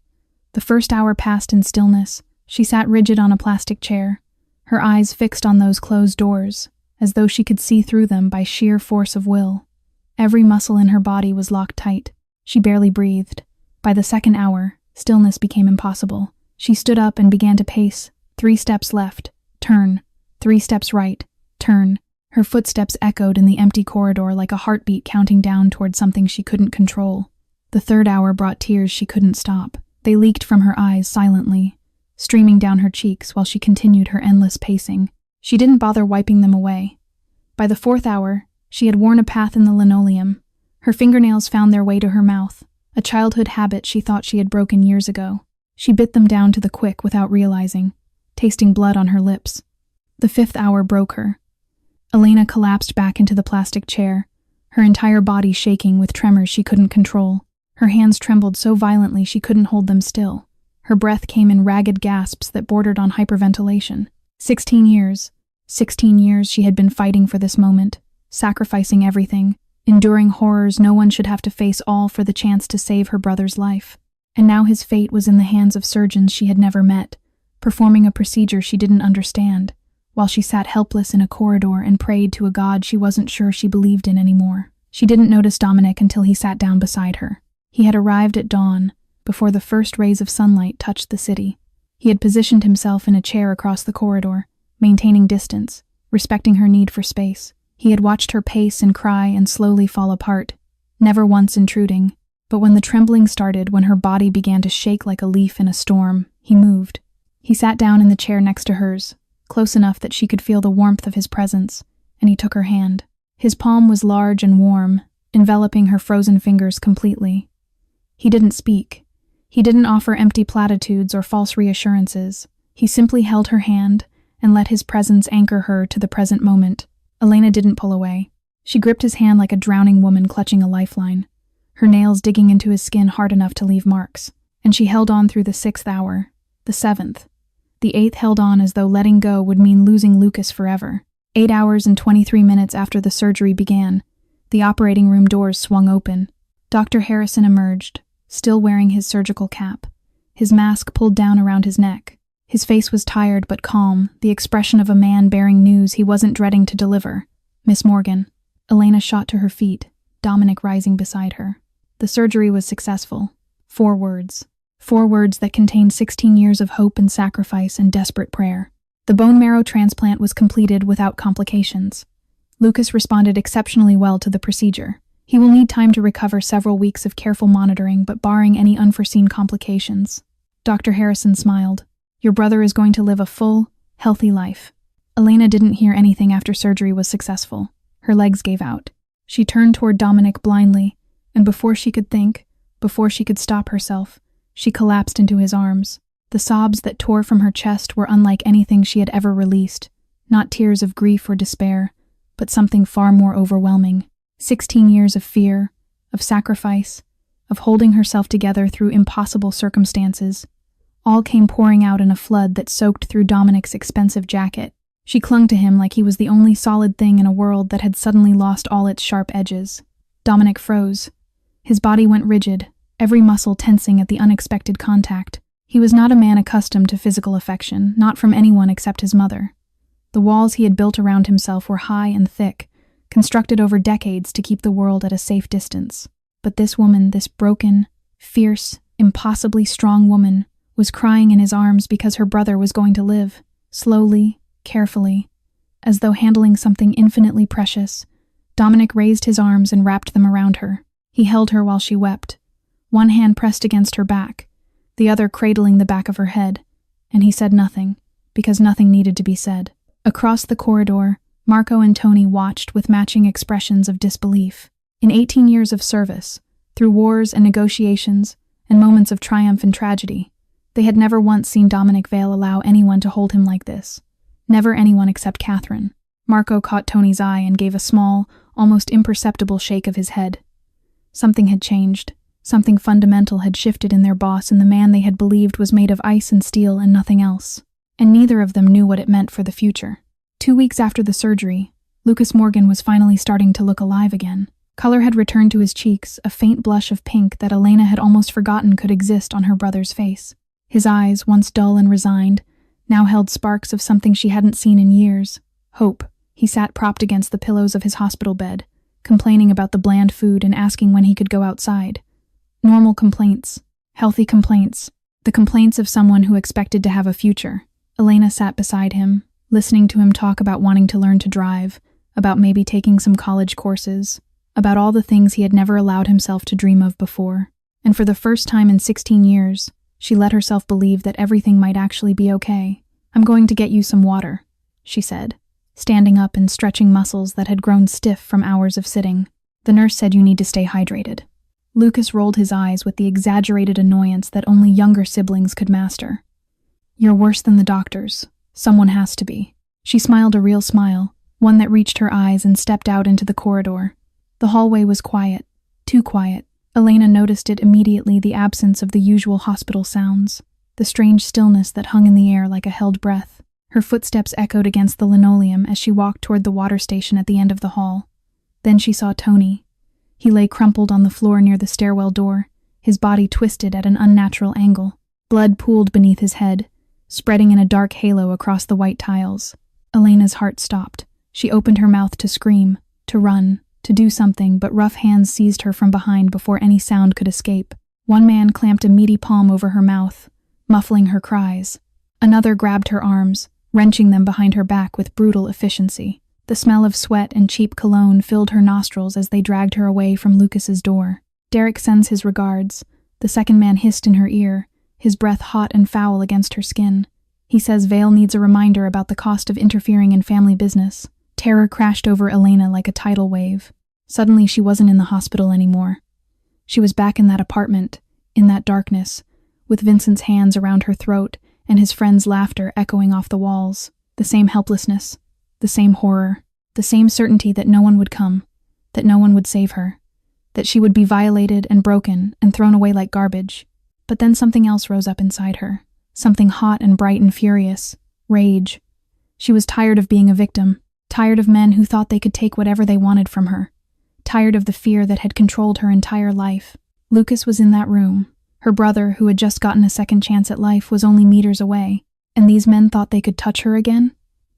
The first hour passed in stillness. She sat rigid on a plastic chair, her eyes fixed on those closed doors, as though she could see through them by sheer force of will. Every muscle in her body was locked tight. She barely breathed. By the second hour, stillness became impossible. She stood up and began to pace. 3 steps left, turn. 3 steps right, turn. Her footsteps echoed in the empty corridor like a heartbeat counting down toward something she couldn't control. The third hour brought tears she couldn't stop. They leaked from her eyes silently, streaming down her cheeks while she continued her endless pacing. She didn't bother wiping them away. By the 4th hour, she had worn a path in the linoleum. Her fingernails found their way to her mouth, a childhood habit she thought she had broken years ago. She bit them down to the quick without realizing, tasting blood on her lips. The 5th hour broke her. Elena collapsed back into the plastic chair, her entire body shaking with tremors she couldn't control. Her hands trembled so violently she couldn't hold them still. Her breath came in ragged gasps that bordered on hyperventilation. 16 years. 16 years she had been fighting for this moment, sacrificing everything, enduring horrors no one should have to face, all for the chance to save her brother's life. And now his fate was in the hands of surgeons she had never met, performing a procedure she didn't understand, while she sat helpless in a corridor and prayed to a God she wasn't sure she believed in anymore. She didn't notice Dominic until he sat down beside her. He had arrived at dawn, before the first rays of sunlight touched the city. He had positioned himself in a chair across the corridor, maintaining distance, respecting her need for space. He had watched her pace and cry and slowly fall apart, never once intruding. But when the trembling started, when her body began to shake like a leaf in a storm, he moved. He sat down in the chair next to hers, close enough that she could feel the warmth of his presence, and he took her hand. His palm was large and warm, enveloping her frozen fingers completely. He didn't speak. He didn't offer empty platitudes or false reassurances. He simply held her hand and let his presence anchor her to the present moment. Elena didn't pull away. She gripped his hand like a drowning woman clutching a lifeline, her nails digging into his skin hard enough to leave marks. And she held on through the 6th hour, the 7th. The 8th held on as though letting go would mean losing Lucas forever. 8 hours and 23 minutes after the surgery began, the operating room doors swung open. Dr. Harrison emerged, still wearing his surgical cap, his mask pulled down around his neck. His face was tired but calm, the expression of a man bearing news he wasn't dreading to deliver. "Miss Morgan." Elena shot to her feet, Dominic rising beside her. The surgery was successful. 4 words. 4 words that contained 16 years of hope and sacrifice and desperate prayer. The bone marrow transplant was completed without complications. Lucas responded exceptionally well to the procedure. He will need time to recover, several weeks of careful monitoring, but barring any unforeseen complications. Dr. Harrison smiled. "Your brother is going to live a full, healthy life." Elena didn't hear anything after surgery was successful. Her legs gave out. She turned toward Dominic blindly, and before she could think, before she could stop herself, she collapsed into his arms. The sobs that tore from her chest were unlike anything she had ever released, not tears of grief or despair, but something far more overwhelming. 16 years of fear, of sacrifice, of holding herself together through impossible circumstances, all came pouring out in a flood that soaked through Dominic's expensive jacket. She clung to him like he was the only solid thing in a world that had suddenly lost all its sharp edges. Dominic froze. His body went rigid, every muscle tensing at the unexpected contact. He was not a man accustomed to physical affection, not from anyone except his mother. The walls he had built around himself were high and thick, constructed over decades to keep the world at a safe distance. But this woman, this broken, fierce, impossibly strong woman, was crying in his arms because her brother was going to live, slowly, carefully, as though handling something infinitely precious. Dominic raised his arms and wrapped them around her. He held her while she wept, one hand pressed against her back, the other cradling the back of her head, and he said nothing, because nothing needed to be said. Across the corridor, Marco and Tony watched with matching expressions of disbelief. In 18 years of service, through wars and negotiations, and moments of triumph and tragedy, they had never once seen Dominic Vale allow anyone to hold him like this. Never anyone except Catherine. Marco caught Tony's eye and gave a small, almost imperceptible shake of his head. Something had changed. Something fundamental had shifted in their boss and the man they had believed was made of ice and steel and nothing else. And neither of them knew what it meant for the future. 2 weeks after the surgery, Lucas Morgan was finally starting to look alive again. Color had returned to his cheeks, a faint blush of pink that Elena had almost forgotten could exist on her brother's face. His eyes, once dull and resigned, now held sparks of something she hadn't seen in years. Hope. He sat propped against the pillows of his hospital bed, complaining about the bland food and asking when he could go outside. Normal complaints. Healthy complaints. The complaints of someone who expected to have a future. Elena sat beside him, listening to him talk about wanting to learn to drive, about maybe taking some college courses, about all the things he had never allowed himself to dream of before. And for the first time in 16 years, she let herself believe that everything might actually be okay. "I'm going to get you some water," she said, standing up and stretching muscles that had grown stiff from hours of sitting. "The nurse said you need to stay hydrated." Lucas rolled his eyes with the exaggerated annoyance that only younger siblings could master. "You're worse than the doctors. Someone has to be." She smiled a real smile, one that reached her eyes and stepped out into the corridor. The hallway was quiet, too quiet. Elena noticed it immediately, the absence of the usual hospital sounds, the strange stillness that hung in the air like a held breath. Her footsteps echoed against the linoleum as she walked toward the water station at the end of the hall. Then she saw Tony. He lay crumpled on the floor near the stairwell door, his body twisted at an unnatural angle. Blood pooled beneath his head, spreading in a dark halo across the white tiles. Elena's heart stopped. She opened her mouth to scream, to run, to do something, but rough hands seized her from behind before any sound could escape. One man clamped a meaty palm over her mouth, muffling her cries. Another grabbed her arms, wrenching them behind her back with brutal efficiency. The smell of sweat and cheap cologne filled her nostrils as they dragged her away from Lucas's door. Derek sends his regards. The second man hissed in her ear, his breath hot and foul against her skin. He says Vale needs a reminder about the cost of interfering in family business. Terror crashed over Elena like a tidal wave. Suddenly she wasn't in the hospital anymore. She was back in that apartment, in that darkness, with Vincent's hands around her throat and his friend's laughter echoing off the walls. The same helplessness, the same horror, the same certainty that no one would come, that no one would save her, that she would be violated and broken and thrown away like garbage. But then something else rose up inside her, something hot and bright and furious, rage. She was tired of being a victim, tired of men who thought they could take whatever they wanted from her, tired of the fear that had controlled her entire life. Lucas was in that room. Her brother, who had just gotten a second chance at life, was only meters away, and these men thought they could touch her again?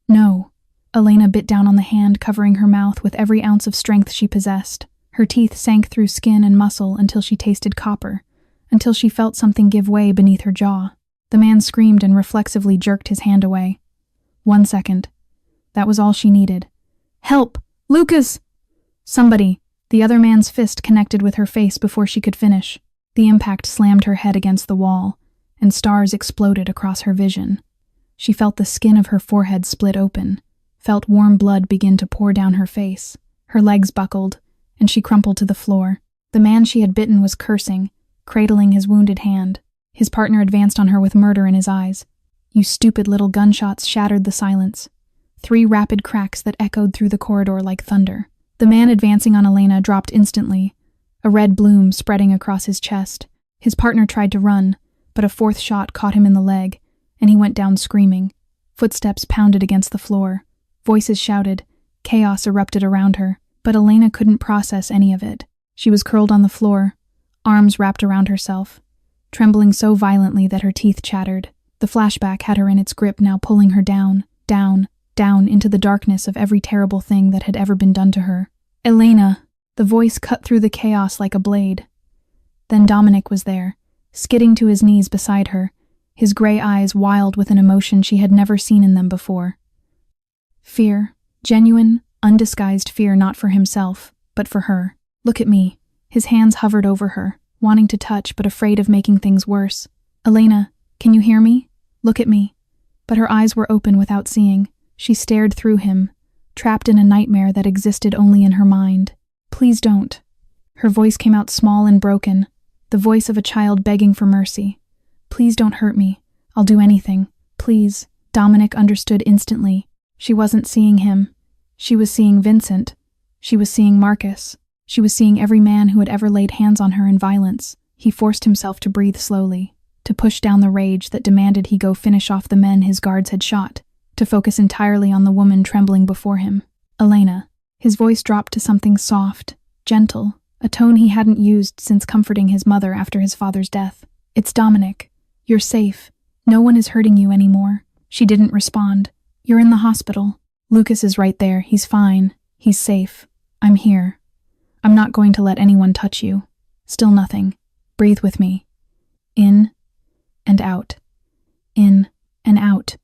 No. Elena bit down on the hand covering her mouth with every ounce of strength she possessed. Her teeth sank through skin and muscle until she tasted copper, until she felt something give way beneath her jaw. The man screamed and reflexively jerked his hand away. 1 second. That was all she needed. Help! Lucas! Somebody! The other man's fist connected with her face before she could finish. The impact slammed her head against the wall, and stars exploded across her vision. She felt the skin of her forehead split open, felt warm blood begin to pour down her face. Her legs buckled, and she crumpled to the floor. The man she had bitten was cursing, cradling his wounded hand. His partner advanced on her with murder in his eyes. You stupid little gunshots shattered the silence. 3 rapid cracks that echoed through the corridor like thunder. The man advancing on Elena dropped instantly, a red bloom spreading across his chest. His partner tried to run, but a 4th shot caught him in the leg, and he went down screaming. Footsteps pounded against the floor. Voices shouted. Chaos erupted around her, but Elena couldn't process any of it. She was curled on the floor, arms wrapped around herself, trembling so violently that her teeth chattered. The flashback had her in its grip now, pulling her down, down, down into the darkness of every terrible thing that had ever been done to her. Elena! The voice cut through the chaos like a blade. Then Dominic was there, skidding to his knees beside her, his gray eyes wild with an emotion she had never seen in them before. Fear. Genuine, undisguised fear, not for himself, but for her. Look at me. His hands hovered over her, wanting to touch but afraid of making things worse. Elena, can you hear me? Look at me. But her eyes were open without seeing. She stared through him, trapped in a nightmare that existed only in her mind. Please don't. Her voice came out small and broken, the voice of a child begging for mercy. Please don't hurt me. I'll do anything. Please. Dominic understood instantly. She wasn't seeing him. She was seeing Vincent. She was seeing Marcus. She was seeing every man who had ever laid hands on her in violence. He forced himself to breathe slowly, to push down the rage that demanded he go finish off the men his guards had shot, to focus entirely on the woman trembling before him. Elena. His voice dropped to something soft, gentle, a tone he hadn't used since comforting his mother after his father's death. It's Dominic. You're safe. No one is hurting you anymore. She didn't respond. You're in the hospital. Lucas is right there. He's fine. He's safe. I'm here. I'm not going to let anyone touch you. Still nothing. Breathe with me. In and out. In and out.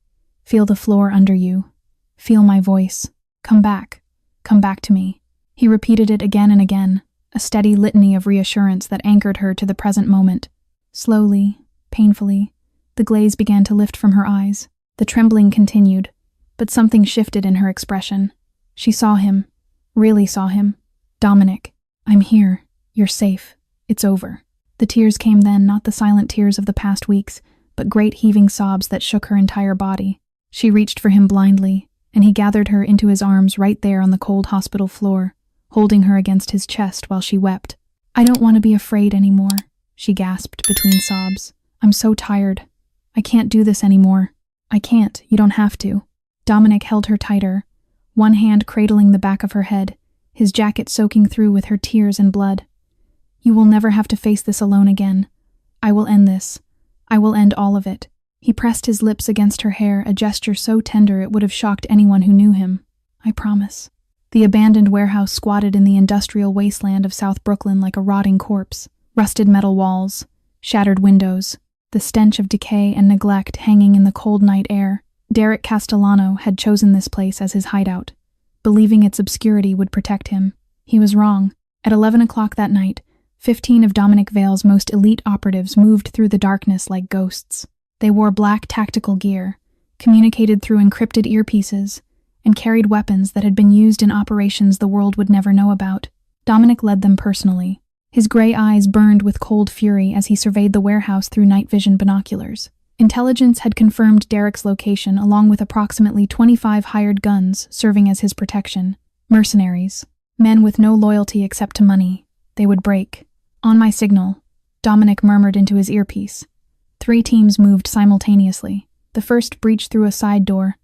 Feel the floor under you. Feel my voice. Come back. Come back to me. He repeated it again and again, a steady litany of reassurance that anchored her to the present moment. Slowly, painfully, the glaze began to lift from her eyes. The trembling continued, but something shifted in her expression. She saw him, really saw him. Dominic, I'm here. You're safe. It's over. The tears came then, not the silent tears of the past weeks, but great heaving sobs that shook her entire body. She reached for him blindly, and he gathered her into his arms right there on the cold hospital floor, holding her against his chest while she wept. "I don't want to be afraid anymore," she gasped between sobs. "I'm so tired. I can't do this anymore." "I can't, you don't have to." Dominic held her tighter, one hand cradling the back of her head, his jacket soaking through with her tears and blood. "You will never have to face this alone again. I will end this. I will end all of it." He pressed his lips against her hair, a gesture so tender it would have shocked anyone who knew him. "I promise." The abandoned warehouse squatted in the industrial wasteland of South Brooklyn like a rotting corpse. Rusted metal walls, shattered windows, the stench of decay and neglect hanging in the cold night air. Derek Castellano had chosen this place as his hideout, believing its obscurity would protect him. He was wrong. At 11 o'clock that night, 15 of Dominic Vale's most elite operatives moved through the darkness like ghosts. They wore black tactical gear, communicated through encrypted earpieces, and carried weapons that had been used in operations the world would never know about. Dominic led them personally. His gray eyes burned with cold fury as he surveyed the warehouse through night vision binoculars. Intelligence had confirmed Derek's location along with approximately 25 hired guns serving as his protection. Mercenaries. Men with no loyalty except to money. They would break. "On my signal," Dominic murmured into his earpiece. 3 teams moved simultaneously. The first breached through a side door,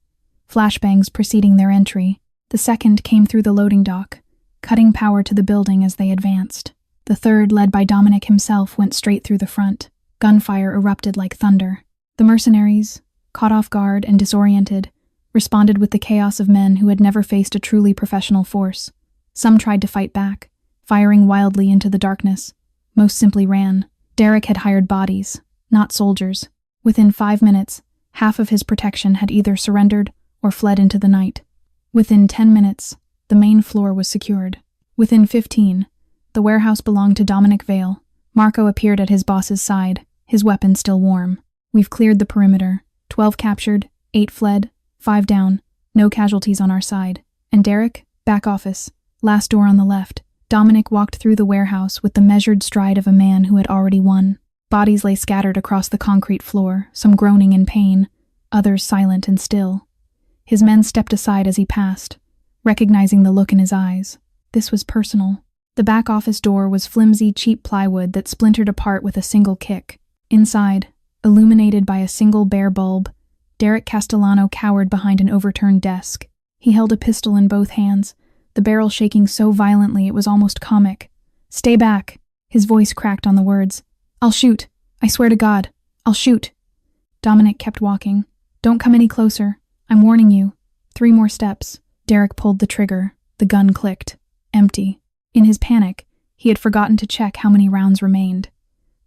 flashbangs preceding their entry. The second came through the loading dock, cutting power to the building as they advanced. The third, led by Dominic himself, went straight through the front. Gunfire erupted like thunder. The mercenaries, caught off guard and disoriented, responded with the chaos of men who had never faced a truly professional force. Some tried to fight back, firing wildly into the darkness. Most simply ran. Derek had hired bodies, not soldiers. Within 5 minutes, half of his protection had either surrendered or fled into the night. Within 10 minutes, the main floor was secured. Within 15, the warehouse belonged to Dominic Vale. Marco appeared at his boss's side, his weapon still warm. "We've cleared the perimeter. 12 captured, 8 fled, 5 down, no casualties on our side. And Derek, back office, last door on the left." Dominic walked through the warehouse with the measured stride of a man who had already won. Bodies lay scattered across the concrete floor, some groaning in pain, others silent and still. His men stepped aside as he passed, recognizing the look in his eyes. This was personal. The back office door was flimsy, cheap plywood that splintered apart with a single kick. Inside, illuminated by a single bare bulb, Derek Castellano cowered behind an overturned desk. He held a pistol in both hands, the barrel shaking so violently it was almost comic. "Stay back," his voice cracked on the words. "I'll shoot. I swear to God, I'll shoot." Dominic kept walking. "Don't come any closer. I'm warning you." 3 more steps. Derek pulled the trigger. The gun clicked. Empty. In his panic, he had forgotten to check how many rounds remained.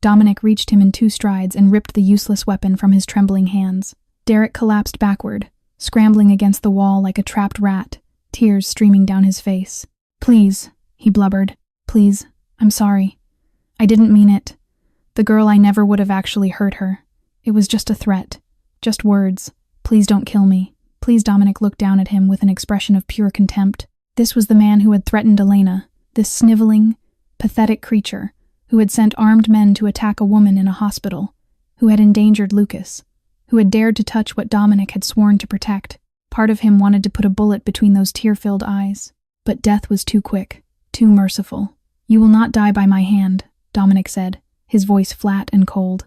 Dominic reached him in 2 strides and ripped the useless weapon from his trembling hands. Derek collapsed backward, scrambling against the wall like a trapped rat, tears streaming down his face. "Please," he blubbered. "Please, I'm sorry. I didn't mean it. The girl, I never would have actually hurt her. It was just a threat. Just words. Please don't kill me." Please. Dominic looked down at him with an expression of pure contempt. This was the man who had threatened Elena, this sniveling, pathetic creature who had sent armed men to attack a woman in a hospital, who had endangered Lucas, who had dared to touch what Dominic had sworn to protect. Part of him wanted to put a bullet between those tear-filled eyes. But death was too quick, too merciful. "You will not die by my hand," Dominic said, his voice flat and cold.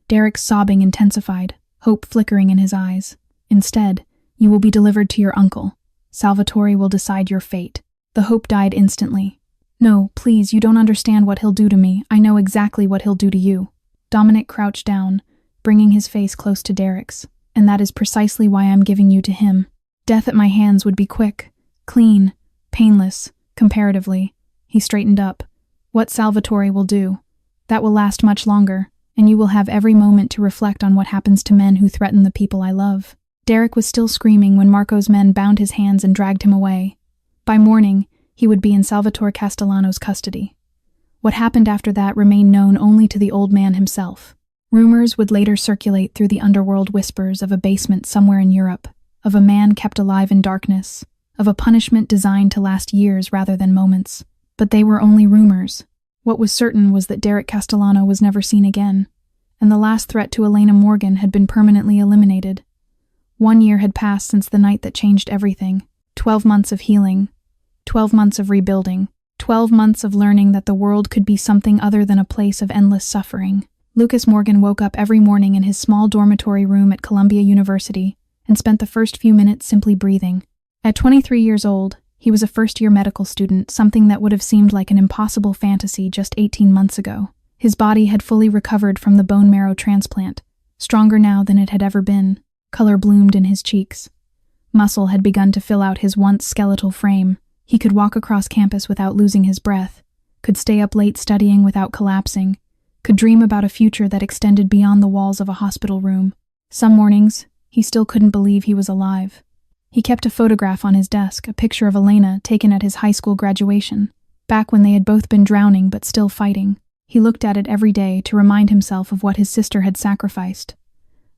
Derek's sobbing intensified, hope flickering in his eyes. "Instead, you will be delivered to your uncle. Salvatore will decide your fate." The hope died instantly. "No, please, you don't understand what he'll do to me. I know exactly what he'll do to you." Dominic crouched down, bringing his face close to Derek's. "And that is precisely why I'm giving you to him. Death at my hands would be quick, clean, painless, comparatively." He straightened up. "What Salvatore will do, that will last much longer, and you will have every moment to reflect on what happens to men who threaten the people I love." Derek was still screaming when Marco's men bound his hands and dragged him away. By morning, he would be in Salvatore Castellano's custody. What happened after that remained known only to the old man himself. Rumors would later circulate through the underworld whispers of a basement somewhere in Europe, of a man kept alive in darkness, of a punishment designed to last years rather than moments. But they were only rumors. What was certain was that Derek Castellano was never seen again, and the last threat to Elena Morgan had been permanently eliminated. 1 year had passed since the night that changed everything. 12 months of healing. 12 months of rebuilding. 12 months of learning that the world could be something other than a place of endless suffering. Lucas Morgan woke up every morning in his small dormitory room at Columbia University and spent the first few minutes simply breathing. At 23 years old, he was a first-year medical student, something that would have seemed like an impossible fantasy just 18 months ago. His body had fully recovered from the bone marrow transplant, stronger now than it had ever been. Color bloomed in his cheeks. Muscle had begun to fill out his once skeletal frame. He could walk across campus without losing his breath, could stay up late studying without collapsing, could dream about a future that extended beyond the walls of a hospital room. Some mornings, he still couldn't believe he was alive. He kept a photograph on his desk, a picture of Elena taken at his high school graduation, back when they had both been drowning but still fighting. He looked at it every day to remind himself of what his sister had sacrificed,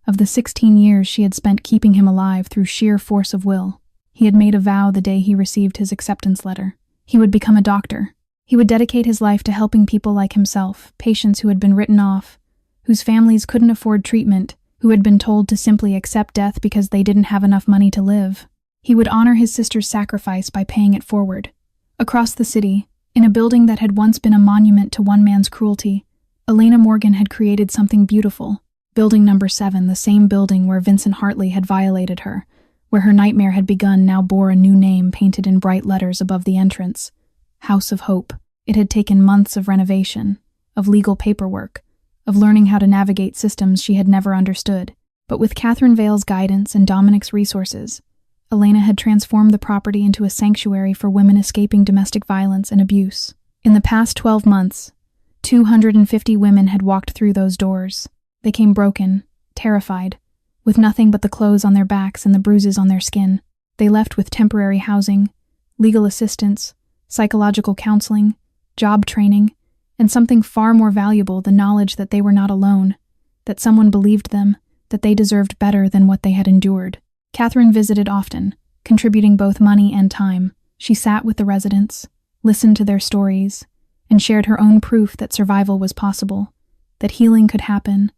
of the 16 years she had spent keeping him alive through sheer force of will. He had made a vow the day he received his acceptance letter. He would become a doctor. He would dedicate his life to helping people like himself, patients who had been written off, whose families couldn't afford treatment, who had been told to simply accept death because they didn't have enough money to live. He would honor his sister's sacrifice by paying it forward. Across the city, in a building that had once been a monument to one man's cruelty, Elena Morgan had created something beautiful. Building number 7, the same building where Vincent Hartley had violated her, where her nightmare had begun, now bore a new name painted in bright letters above the entrance. House of Hope. It had taken months of renovation, of legal paperwork, of learning how to navigate systems she had never understood. But with Catherine Vale's guidance and Dominic's resources, Elena had transformed the property into a sanctuary for women escaping domestic violence and abuse. In the past 12 months, 250 women had walked through those doors. They came broken, terrified, with nothing but the clothes on their backs and the bruises on their skin. They left with temporary housing, legal assistance, psychological counseling, job training, and something far more valuable, the knowledge that they were not alone, that someone believed them, that they deserved better than what they had endured. Catherine visited often, contributing both money and time. She sat with the residents, listened to their stories, and shared her own proof that survival was possible, that healing could happen,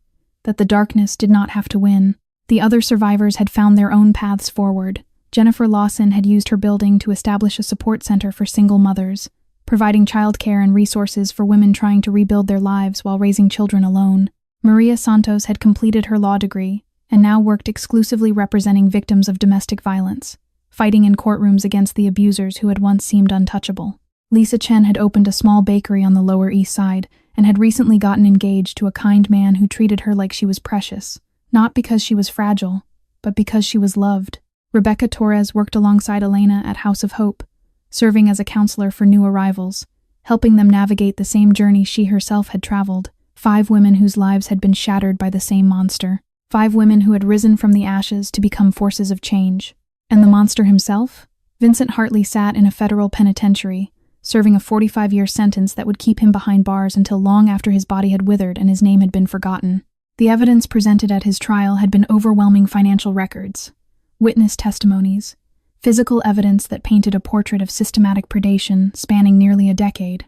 that the darkness did not have to win. The other survivors had found their own paths forward. Jennifer Lawson had used her building to establish a support center for single mothers, providing childcare and resources for women trying to rebuild their lives while raising children alone. Maria Santos had completed her law degree and now worked exclusively representing victims of domestic violence, fighting in courtrooms against the abusers who had once seemed untouchable. Lisa Chen had opened a small bakery on the Lower East Side and had recently gotten engaged to a kind man who treated her like she was precious, not because she was fragile, but because she was loved. Rebecca Torres worked alongside Elena at House of Hope, serving as a counselor for new arrivals, helping them navigate the same journey she herself had traveled. 5 women whose lives had been shattered by the same monster. 5 women who had risen from the ashes to become forces of change. And the monster himself? Vincent Hartley sat in a federal penitentiary, serving a 45-year sentence that would keep him behind bars until long after his body had withered and his name had been forgotten. The evidence presented at his trial had been overwhelming: financial records, witness testimonies, physical evidence that painted a portrait of systematic predation spanning nearly a decade.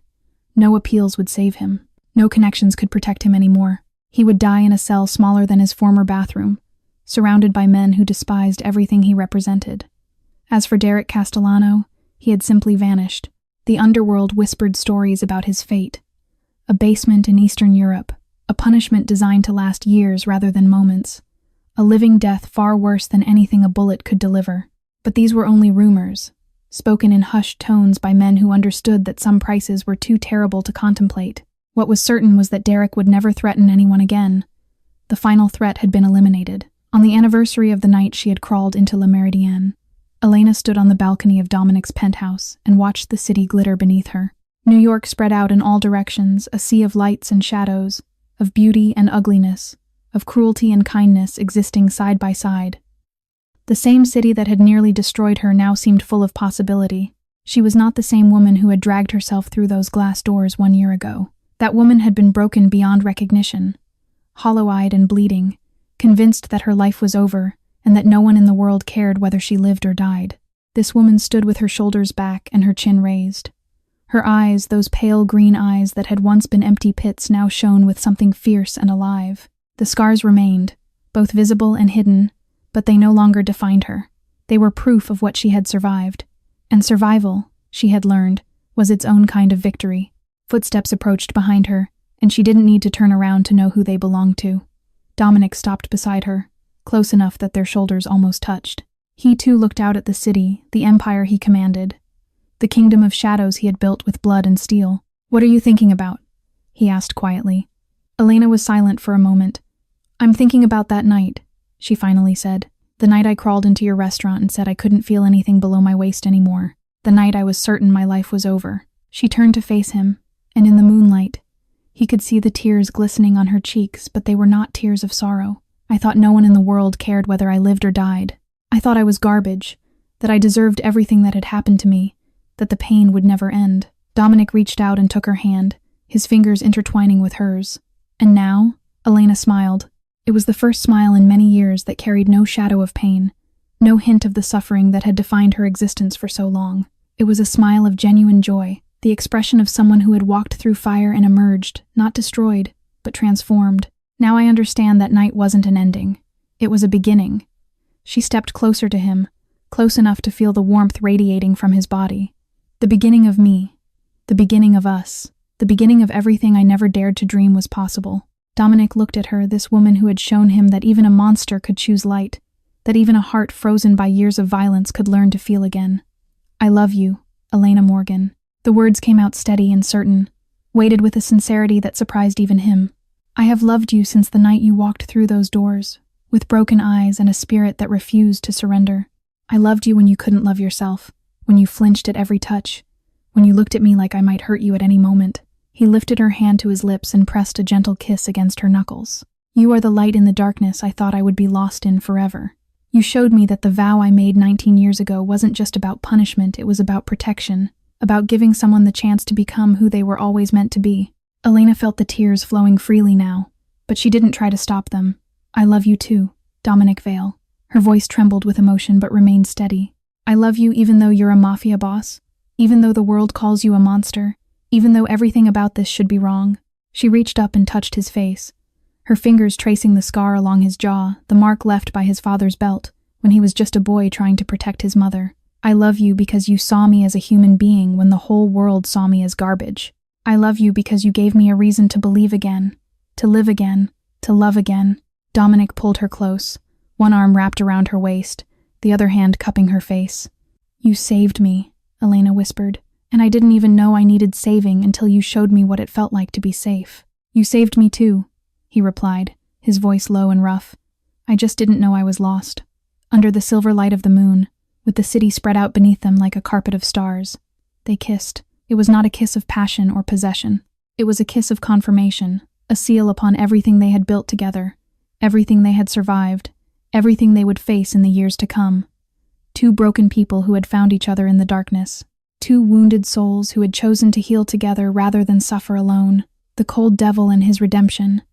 No appeals would save him. No connections could protect him anymore. He would die in a cell smaller than his former bathroom, surrounded by men who despised everything he represented. As for Derek Castellano, he had simply vanished. The underworld whispered stories about his fate. A basement in Eastern Europe, a punishment designed to last years rather than moments, a living death far worse than anything a bullet could deliver. But these were only rumors, spoken in hushed tones by men who understood that some prices were too terrible to contemplate. What was certain was that Derek would never threaten anyone again. The final threat had been eliminated. On the anniversary of the night she had crawled into La Meridienne, Elena stood on the balcony of Dominic's penthouse and watched the city glitter beneath her. New York spread out in all directions, a sea of lights and shadows, of beauty and ugliness, of cruelty and kindness existing side by side. The same city that had nearly destroyed her now seemed full of possibility. She was not the same woman who had dragged herself through those glass doors 1 year ago. That woman had been broken beyond recognition, hollow-eyed and bleeding, convinced that her life was over and that no one in the world cared whether she lived or died. This woman stood with her shoulders back and her chin raised. Her eyes, those pale green eyes that had once been empty pits, now shone with something fierce and alive. The scars remained, both visible and hidden, but they no longer defined her. They were proof of what she had survived. And survival, she had learned, was its own kind of victory. Footsteps approached behind her, and she didn't need to turn around to know who they belonged to. Dominic stopped beside her, close enough that their shoulders almost touched. He too looked out at the city, the empire he commanded, the kingdom of shadows he had built with blood and steel. "What are you thinking about?" he asked quietly. Elena was silent for a moment. "I'm thinking about that night," she finally said. "The night I crawled into your restaurant and said I couldn't feel anything below my waist anymore. The night I was certain my life was over." She turned to face him, and in the moonlight, he could see the tears glistening on her cheeks, but they were not tears of sorrow. "I thought no one in the world cared whether I lived or died. I thought I was garbage, that I deserved everything that had happened to me, that the pain would never end." Dominic reached out and took her hand, his fingers intertwining with hers. "And now?" Elena smiled. It was the first smile in many years that carried no shadow of pain, no hint of the suffering that had defined her existence for so long. It was a smile of genuine joy, the expression of someone who had walked through fire and emerged, not destroyed, but transformed. "Now I understand that night wasn't an ending. It was a beginning." She stepped closer to him, close enough to feel the warmth radiating from his body. "The beginning of me. The beginning of us. The beginning of everything I never dared to dream was possible." Dominic looked at her, this woman who had shown him that even a monster could choose light, that even a heart frozen by years of violence could learn to feel again. "I love you, Elena Morgan." The words came out steady and certain, weighted with a sincerity that surprised even him. "I have loved you since the night you walked through those doors, with broken eyes and a spirit that refused to surrender. I loved you when you couldn't love yourself, when you flinched at every touch, when you looked at me like I might hurt you at any moment." He lifted her hand to his lips and pressed a gentle kiss against her knuckles. "You are the light in the darkness I thought I would be lost in forever. You showed me that the vow I made 19 years ago wasn't just about punishment, it was about protection, about giving someone the chance to become who they were always meant to be." Elena felt the tears flowing freely now, but she didn't try to stop them. "I love you too, Dominic Vale." Her voice trembled with emotion but remained steady. "I love you even though you're a mafia boss, even though the world calls you a monster, even though everything about this should be wrong." She reached up and touched his face, her fingers tracing the scar along his jaw, the mark left by his father's belt, when he was just a boy trying to protect his mother. "I love you because you saw me as a human being when the whole world saw me as garbage. I love you because you gave me a reason to believe again, to live again, to love again." Dominic pulled her close, one arm wrapped around her waist, the other hand cupping her face. "You saved me," Elena whispered. "And I didn't even know I needed saving until you showed me what it felt like to be safe." "You saved me too," he replied, his voice low and rough. "I just didn't know I was lost." Under the silver light of the moon, with the city spread out beneath them like a carpet of stars, they kissed. It was not a kiss of passion or possession. It was a kiss of confirmation, a seal upon everything they had built together, everything they had survived, everything they would face in the years to come. Two broken people who had found each other in the darkness. Two wounded souls who had chosen to heal together rather than suffer alone. The cold devil and his redemption.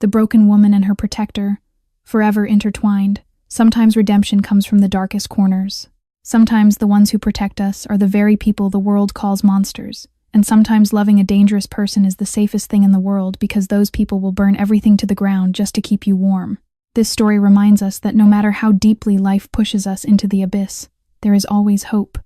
The broken woman and her protector, forever intertwined. Sometimes redemption comes from the darkest corners. Sometimes the ones who protect us are the very people the world calls monsters. And sometimes loving a dangerous person is the safest thing in the world because those people will burn everything to the ground just to keep you warm. This story reminds us that no matter how deeply life pushes us into the abyss, there is always hope.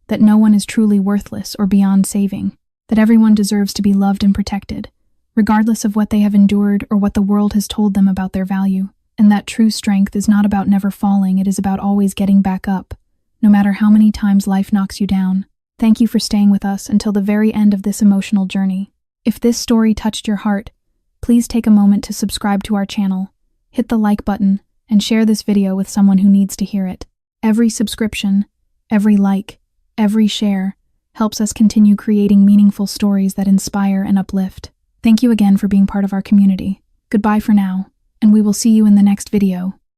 That no one is truly worthless or beyond saving, that everyone deserves to be loved and protected, regardless of what they have endured or what the world has told them about their value, and that true strength is not about never falling, it is about always getting back up, no matter how many times life knocks you down. Thank you for staying with us until the very end of this emotional journey. If this story touched your heart, please take a moment to subscribe to our channel, hit the like button, and share this video with someone who needs to hear it. Every subscription, every like, every share helps us continue creating meaningful stories that inspire and uplift. Thank you again for being part of our community. Goodbye for now, and we will see you in the next video.